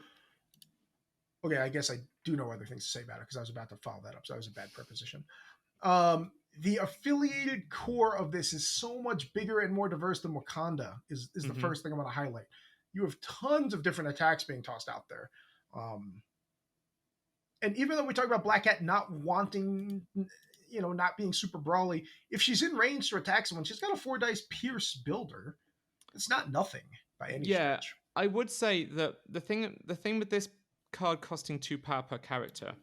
okay, I guess I do know other things to say about it because I was about to follow that up. So that was a bad preposition. The affiliated core of this is so much bigger and more diverse than Wakanda. Is the Mm-hmm. first thing I want to highlight. You have tons of different attacks being tossed out there. And even though we talk about Black Cat not wanting, not being super brawly, if she's in range to attack someone, she's got a 4 dice pierce builder. It's not nothing by any Yeah, stretch. I would say that the thing with this card costing 2 power per character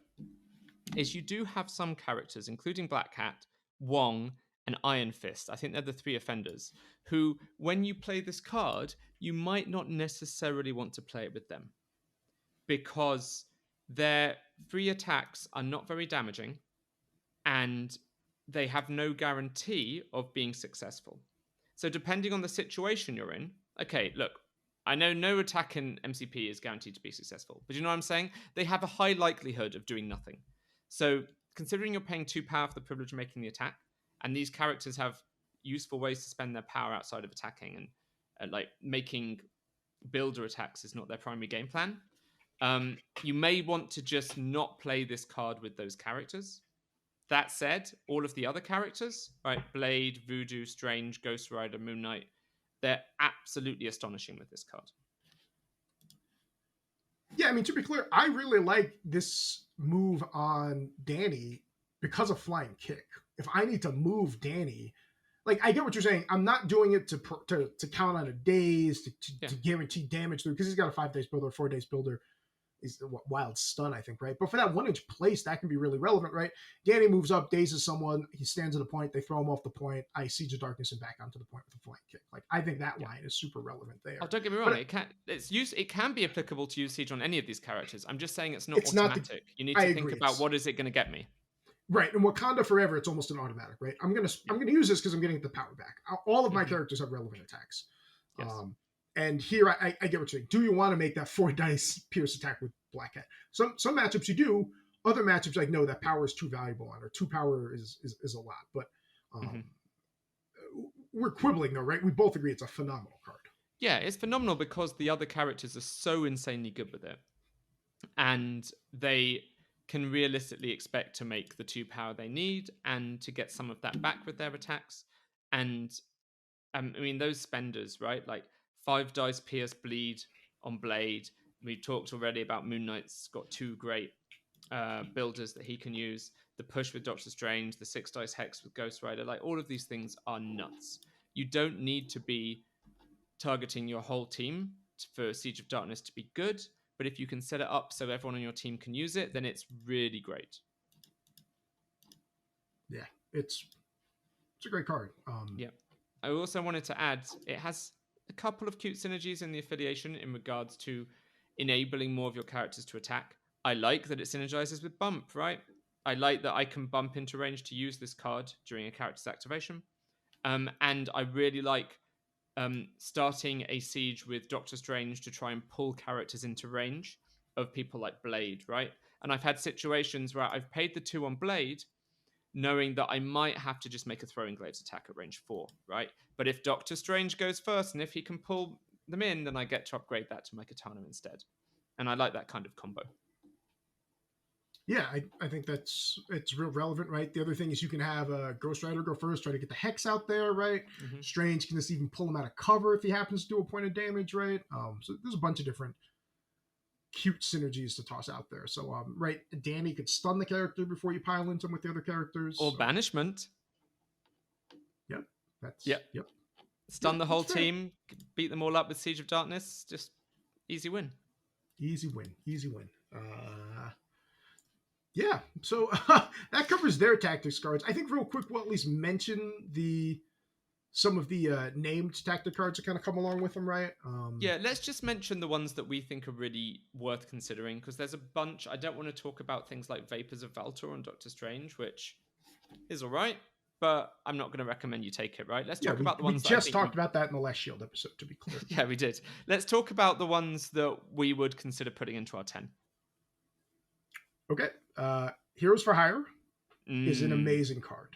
is you do have some characters, including Black Cat, Wong, and Iron Fist. I think they're the 3 offenders who, when you play this card, you might not necessarily want to play it with them because their free attacks are not very damaging and they have no guarantee of being successful. So, depending on the situation you're in, okay, look, I know no attack in MCP is guaranteed to be successful, but you know what I'm saying? They have a high likelihood of doing nothing. So, considering you're paying 2 power for the privilege of making the attack, and these characters have useful ways to spend their power outside of attacking, and like making builder attacks is not their primary game plan. You may want to just not play this card with those characters. That said, all of the other characters, right? Blade, Voodoo, Strange, Ghost Rider, Moon Knight, they're absolutely astonishing with this card. Yeah, I mean, to be clear, I really like this move on Danny because of Flying Kick. If I need to move Danny, like I get what you're saying. I'm not doing it to count on a days Yeah. to guarantee damage through because he's got a 5 days builder, 4 days builder. Is wild stun, I think, right? But for that 1 inch place, that can be really relevant, right? Danny moves up, dazes someone, he stands at a point, they throw him off the point. I siege of darkness and back onto the point with a flank kick. Like I think that Yeah. line is super relevant there. Oh, don't get me wrong. But It can be applicable to use Siege on any of these characters. I'm just saying it's not it's not the. automatic. You need I to think agree. about what is it going to get me. Right, in Wakanda Forever, it's almost an automatic, right? I'm gonna use this because I'm getting the power back. All of my characters have relevant attacks. Yes. And here I get what you're saying. Do you want to make that 4 dice pierce attack with Black Hat? Some matchups you do. Other matchups like no, that power is too valuable on, or 2 power is a lot. But we're quibbling though, right? We both agree it's a phenomenal card. Yeah, it's phenomenal because the other characters are so insanely good with it. And they can realistically expect to make the 2 power they need and to get some of that back with their attacks. And I mean, those spenders, right? Like 5 dice pierce bleed on Blade. We've talked already about Moon Knight's got 2 great builders that he can use. the push with Doctor Strange, the 6 dice hex with Ghost Rider, like all of these things are nuts. You don't need to be targeting your whole team for Siege of Darkness to be good, but if you can set it up so everyone on your team can use it, then it's really great. Yeah, it's a great card. Yeah. I also wanted to add, it has a couple of cute synergies in the affiliation in regards to enabling more of your characters to attack. I like that it synergizes with bump, right? I like that I can bump into range to use this card during a character's activation. And I really like starting a siege with Doctor Strange to try and pull characters into range of people like Blade, right? And I've had situations where I've paid the 2 on Blade, knowing that I might have to just make a throwing glaives attack at range 4, right? But if Doctor Strange goes first and if he can pull them in, then I get to upgrade that to my Katana instead. And I like that kind of combo. Yeah, I think it's real relevant, right? The other thing is you can have Ghost Rider go first, try to get the hex out there, right? Mm-hmm. Strange can just even pull him out of cover if he happens to do a point of damage, right? So there's a bunch of different cute synergies to toss out there. So, right, Danny could stun the character before you pile into him with the other characters. Or banishment. Yep. Yep. Stun the whole team, beat them all up with Siege of Darkness. Just easy win. Easy win. Yeah, so that covers their tactics cards. I think real quick we'll at least mention some of the named tactic cards that kind of come along with them, right? Yeah, let's just mention the ones that we think are really worth considering, because there's a bunch. I don't want to talk about things like Vapors of Valtor and Doctor Strange, which is all right, but I'm not going to recommend you take it, right? Let's talk about the ones we just talked about that in the last Shield episode, to be clear. Yeah, we did. Let's talk about the ones that we would consider putting into our 10. Okay. Heroes for Hire is an amazing card.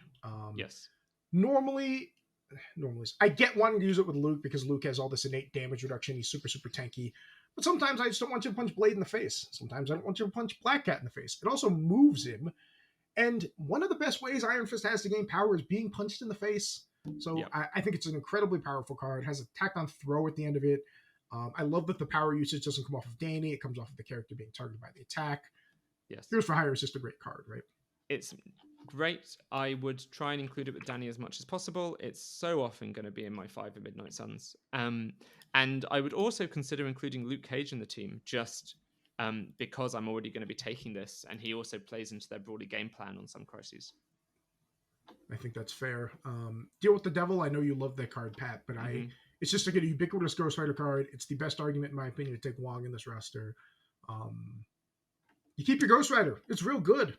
Yes. Normally, I get wanting to use it with Luke because Luke has all this innate damage reduction. He's super, super tanky. But sometimes I just don't want you to punch Blade in the face. Sometimes I don't want you to punch Black Cat in the face. It also moves him. And one of the best ways Iron Fist has to gain power is being punched in the face. So yep. I think it's an incredibly powerful card. It has a tacked on throw at the end of it. I love that the power usage doesn't come off of Danny. It comes off of the character being targeted by the attack. Yes. Heroes for Hire is just a great card, right? It's great. I would try and include it with Danny as much as possible. It's so often going to be in my 5 of Midnight Suns. And I would also consider including Luke Cage in the team, just because I'm already going to be taking this, and he also plays into their broader game plan on some crises. I think that's fair. Deal with the Devil. I know you love that card, Pat, but it's just like a ubiquitous Ghost Rider card. It's the best argument, in my opinion, to take Wong in this roster. You keep your Ghost Rider. It's real good.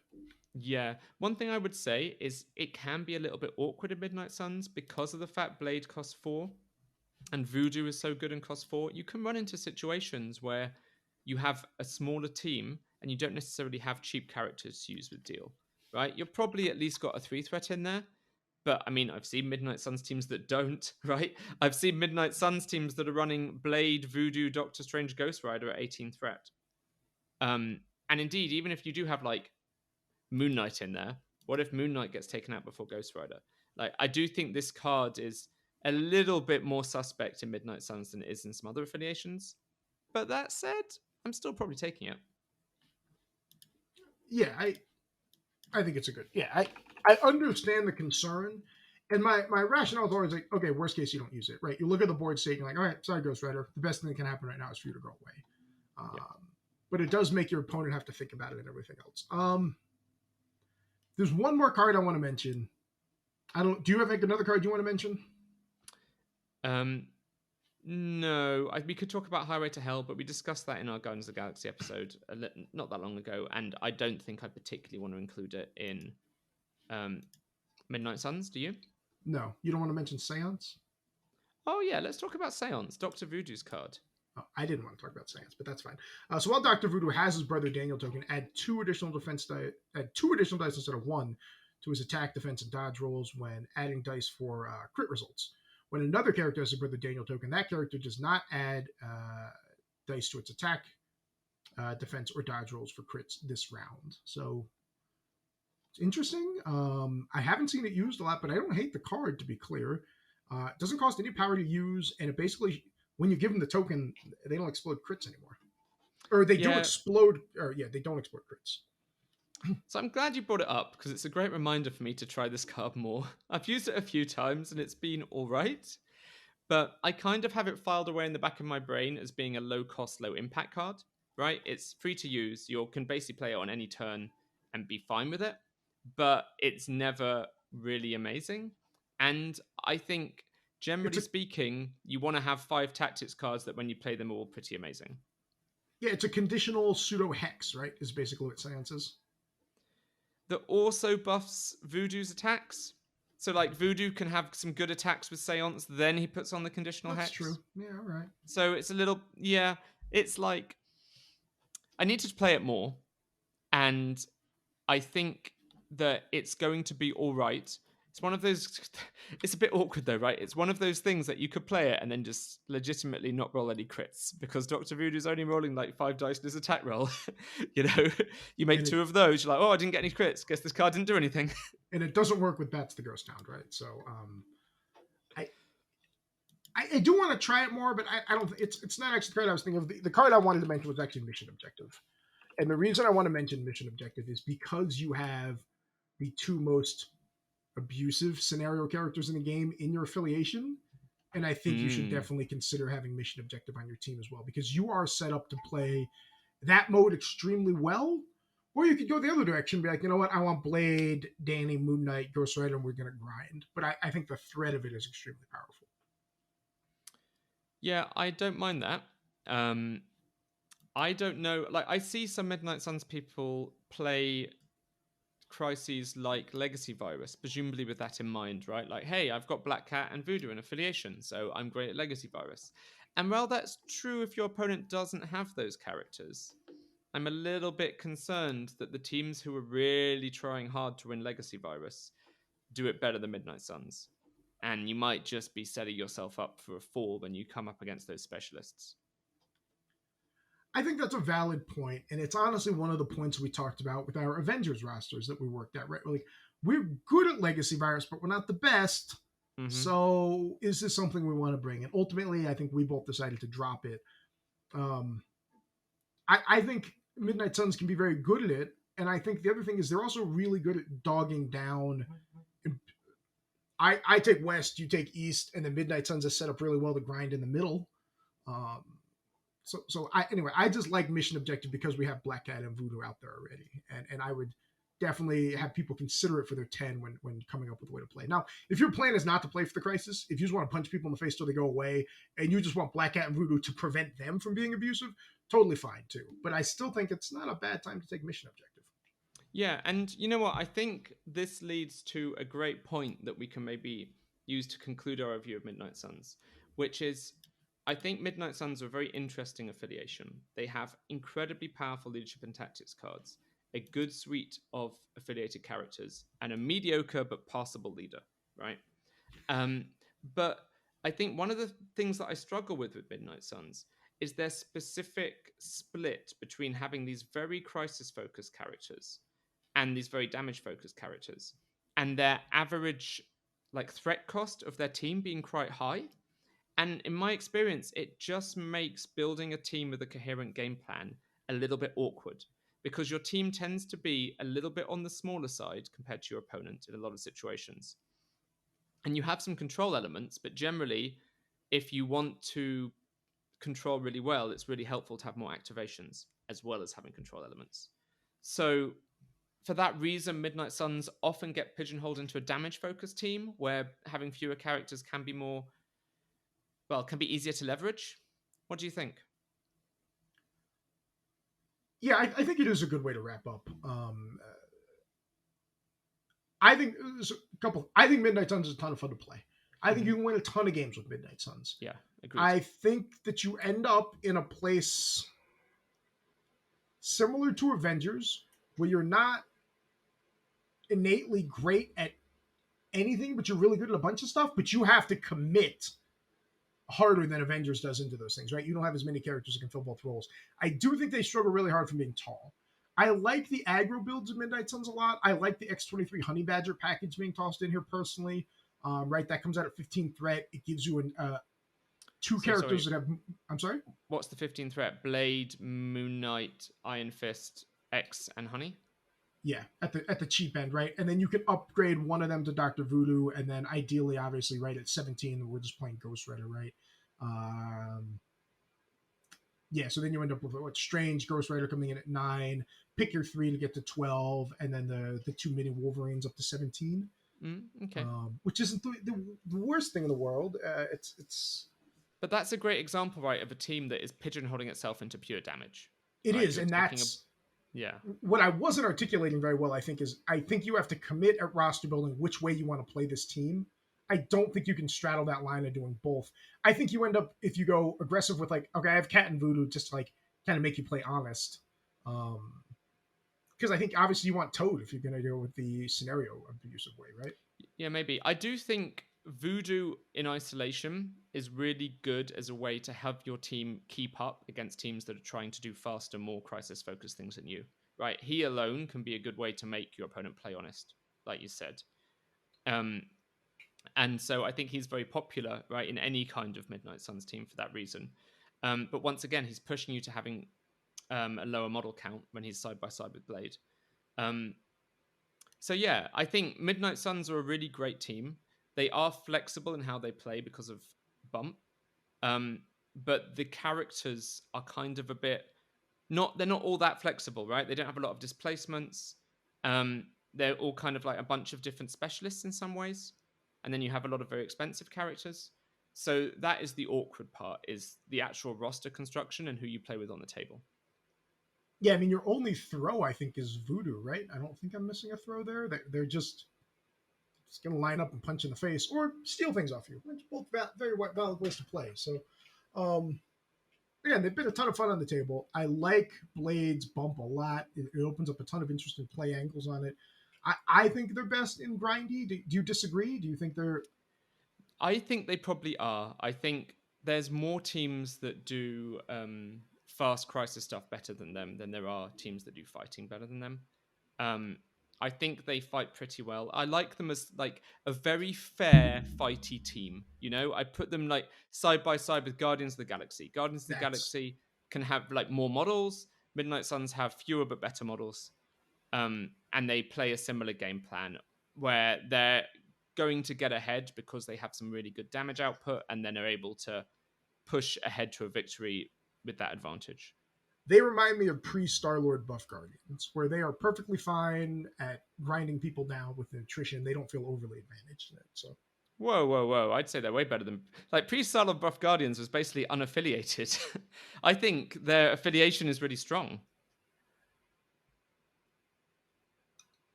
Yeah. One thing I would say is it can be a little bit awkward in Midnight Suns because of the fact Blade costs 4 and Voodoo is so good and costs 4. You can run into situations where you have a smaller team and you don't necessarily have cheap characters to use with Deal, right? You've probably at least got a 3 threat in there. But I mean, I've seen Midnight Suns teams that don't, right? I've seen Midnight Suns teams that are running Blade, Voodoo, Doctor Strange, Ghost Rider at 18 threat. And indeed, even if you do have like Moon Knight in there, what if Moon Knight gets taken out before Ghost Rider? Like, I do think this card is a little bit more suspect in Midnight Suns than it is in some other affiliations. But that said, I'm still probably taking it. Yeah, I think it's a good. Yeah, I understand the concern. And my rationale is always like, okay, worst case, you don't use it, right? You look at the board state and you're like, all right, sorry, Ghost Rider. The best thing that can happen right now is for you to go away. But it does make your opponent have to think about it and everything else. There's one more card I want to mention. Do you have like another card you want to mention? No. We could talk about Highway to Hell, but we discussed that in our Guardians of the Galaxy episode not that long ago, and I don't think I particularly want to include it in Midnight Suns. Do you? No. You don't want to mention Seance? Oh yeah, let's talk about Seance, Dr. Voodoo's card. Oh, I didn't want to talk about Seance, but that's fine. So while Dr. Voodoo has his brother Daniel token, add 2 additional dice instead of 1 to his attack, defense, and dodge rolls when adding dice for crit results. When another character has a brother Daniel token, that character does not add dice to its attack, defense, or dodge rolls for crits this round. So it's interesting. I haven't seen it used a lot, but I don't hate the card, to be clear. It doesn't cost any power to use, and it basically, when you give them the token, they don't explode crits anymore. Or they do explode, or they don't explode crits. So I'm glad you brought it up because it's a great reminder for me to try this card more. I've used it a few times and it's been all right, but I kind of have it filed away in the back of my brain as being a low cost, low impact card, right? It's free to use. You can basically play it on any turn and be fine with it, but it's never really amazing. And I think, It's generally a speaking, you want to have 5 tactics cards that when you play them are all pretty amazing. yeah, it's a conditional pseudo hex, right? Is basically what science is. That also buffs Voodoo's attacks. So like Voodoo can have some good attacks with Seance, then he puts on the conditional That's hex. true. Yeah, all right. So it's a little it's like I need to play it more, and I think that it's going to be all right. It's one of those. It's a bit awkward though, right? It's one of those things that you could play it and then just legitimately not roll any crits because Doctor Voodoo's only rolling like 5 dice in his attack roll. you know, you make And it 2 of those, you're like, oh, I didn't get any crits. Guess this card didn't do anything. and it doesn't work with Bats the Ghost Hound, right? So I I do want to try it more, but I don't. It's not actually the card I was thinking of. The card I wanted to mention was actually Mission Objective, and the reason I want to mention Mission Objective is because you have the two most abusive scenario characters in the game in your affiliation. And I think you should Mm. definitely consider having Mission Objective on your team as well, because you are set up to play that mode extremely well. Or you could go the other direction and be like, you know what, I want Blade, Danny, Moon Knight, Ghost Rider, and we're going to grind. But I think the threat of it is extremely powerful. Yeah, I don't mind that. I don't know. Like, I see some Midnight Suns people play crises like Legacy Virus, presumably with that in mind, right? Like, hey, I've got Black Cat and Voodoo in affiliation, so I'm great at Legacy Virus. And while that's true if your opponent doesn't have those characters, I'm a little bit concerned that the teams who are really trying hard to win Legacy Virus do it better than Midnight Suns. And you might just be setting yourself up for a fall when you come up against those specialists. I think that's a valid point, and it's honestly one of the points we talked about with our Avengers rosters that we worked at. Right, like we're good at Legacy Virus, but we're not the best. Mm-hmm. So, is this something we want to bring? And ultimately, I think we both decided to drop it. Um, I think Midnight Suns can be very good at it, and I think the other thing is they're also really good at dogging down. I take West, you take East, and the Midnight Suns is set up really well to grind in the middle. Um, anyway, I just like Mission Objective because we have Black Cat and Voodoo out there already, and I would definitely have people consider it for their 10 when coming up with a way to play. Now, if your plan is not to play for the crisis, if you just want to punch people in the face till they go away, and you just want Black Cat and Voodoo to prevent them from being abusive, totally fine too. But I still think it's not a bad time to take Mission Objective. Yeah, and you know what? I think this leads to a great point that we can maybe use to conclude our review of Midnight Suns, which is I think Midnight Suns are a very interesting affiliation. They have incredibly powerful leadership and tactics cards, a good suite of affiliated characters, and a mediocre but passable leader, right? But I think one of the things that I struggle with Midnight Suns is their specific split between having these very crisis focused characters and these very damage focused characters, and their average like threat cost of their team being quite high. And in my experience, it just makes building a team with a coherent game plan a little bit awkward because your team tends to be a little bit on the smaller side compared to your opponent in a lot of situations. And you have some control elements, but generally, if you want to control really well, it's really helpful to have more activations as well as having control elements. So for that reason, Midnight Suns often get pigeonholed into a damage focused team where having fewer characters can be can be easier to leverage. What do you think? Yeah, I think it is a good way to wrap up. I think there's a couple. I think Midnight Suns is a ton of fun to play. I think you can win a ton of games with Midnight Suns. Yeah, agreed. I think that you end up in a place similar to Avengers where you're not innately great at anything, but you're really good at a bunch of stuff, but you have to commit harder than Avengers does into those things, right? You don't have as many characters that can fill both roles. I do think they struggle really hard from being tall. I like the aggro builds of Midnight Suns a lot. I like the X23 Honey Badger package being tossed in here personally. Right, that comes out at 15 threat. It gives you two characters that have. I'm sorry. What's the 15 threat? Blade, Moon Knight, Iron Fist, X, and Honey. Yeah, at the cheap end, right? And then you can upgrade one of them to Doctor Voodoo, and then ideally, obviously, right at 17, we're just playing Ghost Rider, right? Um, yeah, so then you end up with what Strange Ghost Rider coming in at 9. Pick your 3 to get to 12, and then the two mini Wolverines up to 17. Okay. Which isn't the worst thing in the world. It's But that's a great example, right, of a team that is pigeonholing itself into pure damage, it right? is, You're and taking a that's yeah. what I wasn't articulating very well. I think you have to commit at roster building which way you want to play this team. I don't think you can straddle that line of doing both. I think you end up if you go aggressive with like, okay, I have Cat and Voodoo just to like kind of make you play honest. Because I think obviously you want Toad if you're going to go with the scenario abusive way, right? Yeah, maybe. I do think Voodoo in isolation is really good as a way to have your team keep up against teams that are trying to do faster, more crisis focused things than you. Right? He alone can be a good way to make your opponent play honest, like you said. Um, and so I think he's very popular, right, in any kind of Midnight Suns team for that reason. But once again, he's pushing you to having a lower model count when he's side by side with Blade. Um, so yeah, I think Midnight Suns are a really great team. They are flexible in how they play because of bump, um, but the characters are kind of a bit not. They're not all that flexible, right? They don't have a lot of displacements. They're all kind of like a bunch of different specialists in some ways, and then you have a lot of very expensive characters. So that is the awkward part: is the actual roster construction and who you play with on the table. Yeah, I mean your only throw I think is Voodoo, right? I don't think I'm missing a throw there. They're just going to line up and punch in the face or steal things off you. Which both very valid ways to play. So, again, they've been a ton of fun on the table. I like Blade's bump a lot. It opens up a ton of interesting play angles on it. I think they're best in grindy. Do you disagree? Do you think they're I think they probably are. I think there's more teams that do fast crisis stuff better than them than there are teams that do fighting better than them. Um, I think they fight pretty well. I like them as like a very fair fighty team. You know, I put them like side by side with Guardians of the Galaxy. Guardians of the that's Galaxy can have like more models. Midnight Suns have fewer but better models. And they play a similar game plan where they're going to get ahead because they have some really good damage output and then are able to push ahead to a victory with that advantage. they remind me of pre Star Lord buff Guardians, where they are perfectly fine at grinding people down with attrition. They don't feel overly advantaged in it. So Whoa, whoa, whoa. I'd say they're way better than. Like, pre style of Buff Guardians was basically unaffiliated. I think their affiliation is really strong.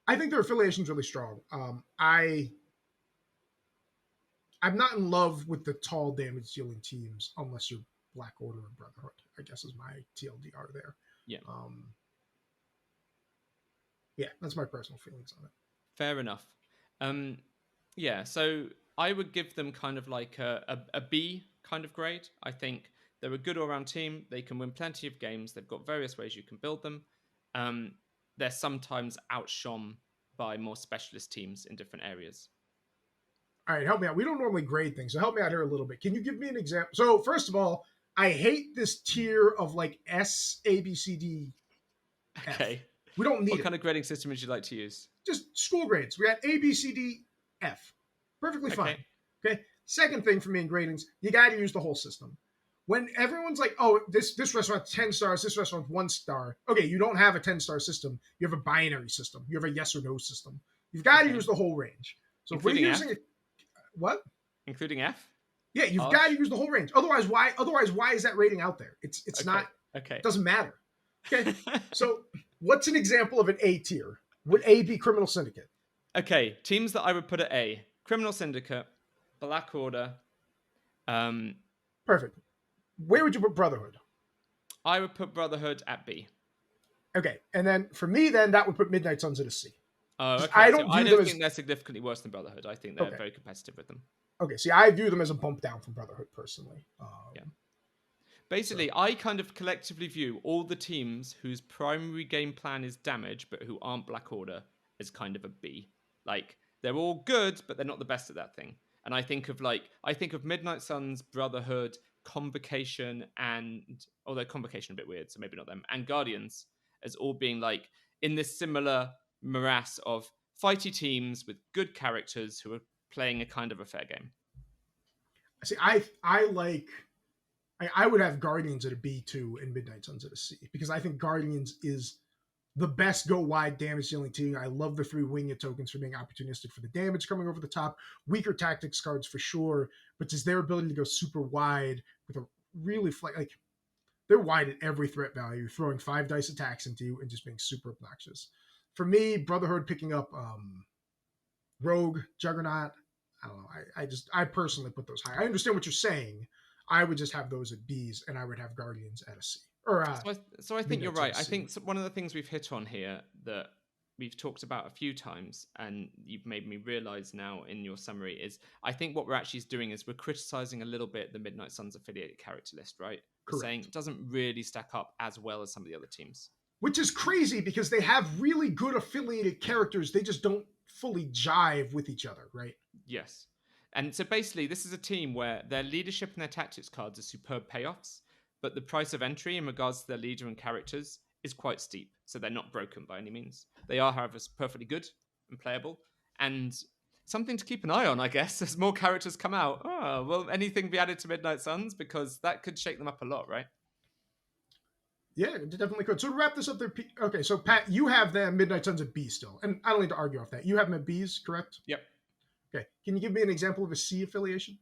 I think their affiliation is really strong. I'm not in love with the tall damage dealing teams unless you're Black Order or Brotherhood. I guess is my TLDR there. Yeah, Um, yeah, that's my personal feelings on it. fair enough. Um, yeah, so I would give them kind of like a B kind of grade. I think they're a good all round team. They can win plenty of games. They've got various ways you can build them. Um, they're sometimes outshone by more specialist teams in different areas. All right, help me out. We don't normally grade things, so help me out here a little bit. Can you give me an example? So first of all, I hate this tier of like S, A, B, C, D, F. Okay. We don't need What it. kind of grading system would you like to use? Just school grades. We got A, B, C, D, F. Perfectly fine. Okay. Okay. Second thing for me in gradings, you got to use the whole system. When everyone's like, "Oh, this restaurant's 10 stars, this restaurant's 1 star." Okay, you don't have a 10-star system. You have a binary system. You have a yes or no system. You've got to Okay. use the whole range. So Including if we're F? using what? Including F? Yeah, you've got to Harsh? use the whole range. Otherwise, why is that rating out there? It's Okay. not. Okay. It doesn't matter. Okay. So what's an example of an A tier? Would A be Criminal Syndicate? Okay. Teams that I would put at A: Criminal Syndicate, Black Order. Um, Perfect. Where would you put Brotherhood? I would put Brotherhood at B. Okay, and then for me, then that would put Midnight Suns at a C. Oh, Just, okay. I So don't I view them don't as think they're significantly worse than Brotherhood. I think they're okay. very competitive with them. Okay, see, I view them as a bump down from Brotherhood personally. Yeah. Basically, So I kind of collectively view all the teams whose primary game plan is damage, but who aren't Black Order, as kind of a B. Like, they're all good, but they're not the best at that thing. And I think of Midnight Suns, Brotherhood, Convocation, and although Convocation a bit weird, so maybe not them, and Guardians as all being like in this similar morass of fighty teams with good characters who are playing a kind of a fair game. See, I would have Guardians at a B2 and Midnight Suns at a C, because I think Guardians is the best go wide damage dealing team. I love the 3 wing it tokens for being opportunistic for the damage coming over the top. Weaker tactics cards for sure, but just their ability to go super wide with a really like they're wide at every threat value, throwing 5 dice attacks into you and just being super obnoxious. For me, Brotherhood picking up Rogue, Juggernaut. I don't know. I personally put those high. I understand what you're saying. I would just have those at B's, and I would have Guardians at a C. Or so I think you're right. I think one of the things we've hit on here that we've talked about a few times, and you've made me realize now in your summary, is I think what we're actually doing is we're criticizing a little bit the Midnight Suns affiliated character list, right? We're saying it doesn't really stack up as well as some of the other teams. Which is crazy because they have really good affiliated characters. They just don't fully jive with each other, right? Yes. And so basically, this is a team where their leadership and their tactics cards are superb payoffs, but the price of entry in regards to their leader and characters is quite steep. So they're not broken by any means. They are, however, perfectly good and playable. And something to keep an eye on, I guess, as more characters come out. Oh, will anything be added to Midnight Suns? Because that could shake them up a lot, right? Yeah, it definitely could. So to wrap this up there, okay, so Pat, you have them Midnight Suns at B still. And I don't need to argue off that. You have them at B's, correct? Yep. Okay. Can you give me an example of a C affiliation?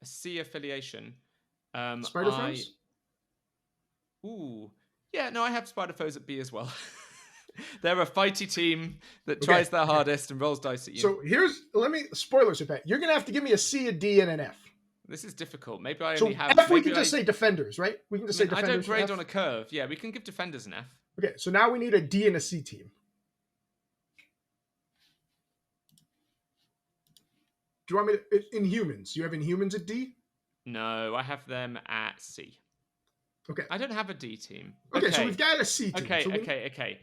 A C affiliation? Spider Foes? Ooh. Yeah, no, I have Spider Foes at B as well. They're a fighty team that tries their hardest and rolls dice at you. So spoilers, Pat. You're going to have to give me a C, a D, and an F. This is difficult. Maybe I only have... F, we can just say defenders, right? We can just say defenders. I don't grade on a curve. Yeah, we can give defenders an F. Okay, so now we need a D and a C team. Do you want me to... Inhumans. You have Inhumans at D? No, I have them at C. Okay. I don't have a D team. Okay, so we've got a C team. Okay.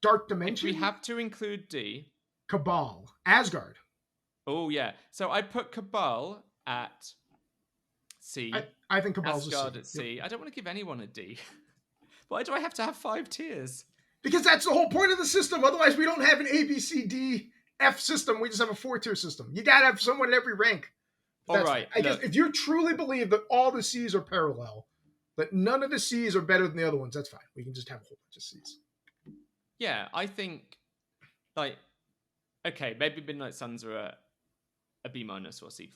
Dark Dimension? If we have to include D. Cabal. Asgard. Oh, yeah. So I put Cabal at C. I think Cabal's Asgard a C. at C. I don't want to give anyone a D. Why do I have to have 5 tiers? Because that's the whole point of the system. Otherwise, we don't have an A, B, C, D, F system. We just have a 4-tier system. You got to have someone at every rank. All right. I guess if you truly believe that all the C's are parallel, that none of the C's are better than the other ones, that's fine. We can just have a whole bunch of C's. Yeah, I think, okay, maybe Midnight Suns are a B- or C+.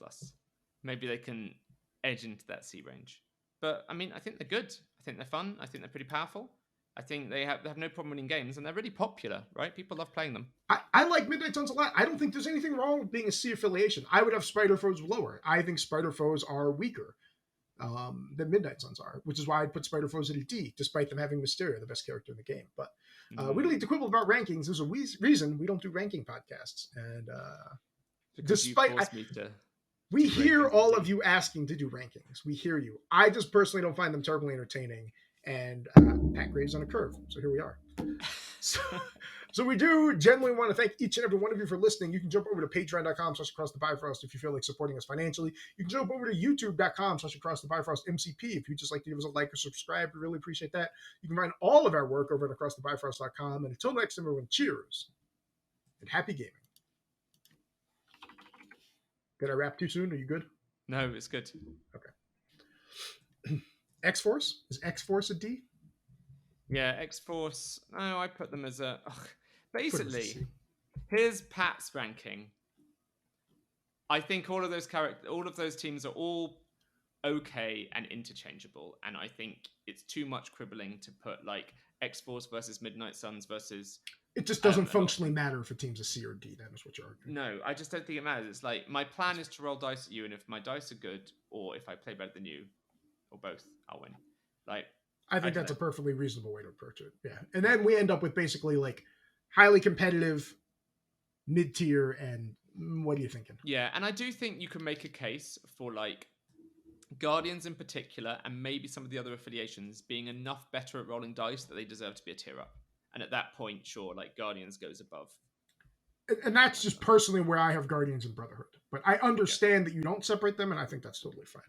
Maybe they can edge into that C range. But, I mean, I think they're good. I think they're fun. I think they're pretty powerful. I think they have no problem winning games, and they're really popular, right? People love playing them. I like Midnight Suns a lot. I don't think there's anything wrong with being a C affiliation. I would have Spider Foes lower. I think Spider Foes are weaker than Midnight Suns are, which is why I'd put Spider Foes at a D, despite them having Mysterio, the best character in the game. But we don't need to quibble about rankings. There's a reason we don't do ranking podcasts. And we hear all of you asking to do rankings. We hear you. I just personally don't find them terribly entertaining. And Pat Graves on a curve. So here we are. So we do genuinely want to thank each and every one of you for listening. You can jump over to patreon.com/across the Bifrost if you feel like supporting us financially. You can jump over to youtube.com/across the Bifrost MCP if you'd just like to give us a like or subscribe. We really appreciate that. You can find all of our work over at acrossthebifrost.com. And until next time, everyone, cheers and happy gaming. Did I wrap too soon? Are you good? No, it's good. Okay. X-Force? Is X-Force a D? Yeah, X-Force. No, I put them as a... Basically, here's Pat's ranking. I think all of those teams are all okay and interchangeable, and I think it's too much cribbling to put like X-Force versus Midnight Suns versus... It just doesn't functionally matter if a team's a C or D. That is what you're arguing. No, I just don't think it matters. It's like, my plan is to roll dice at you, and if my dice are good, or if I play better than you, or both, I'll win. I think that's a perfectly reasonable way to approach it. Yeah. And then we end up with basically like highly competitive, mid-tier, and what are you thinking? Yeah, and I do think you can make a case for like Guardians in particular, and maybe some of the other affiliations being enough better at rolling dice that they deserve to be a tier up. And at that point, sure, like Guardians goes above. And that's just personally where I have Guardians and Brotherhood. But I understand that you don't separate them, and I think that's totally fine.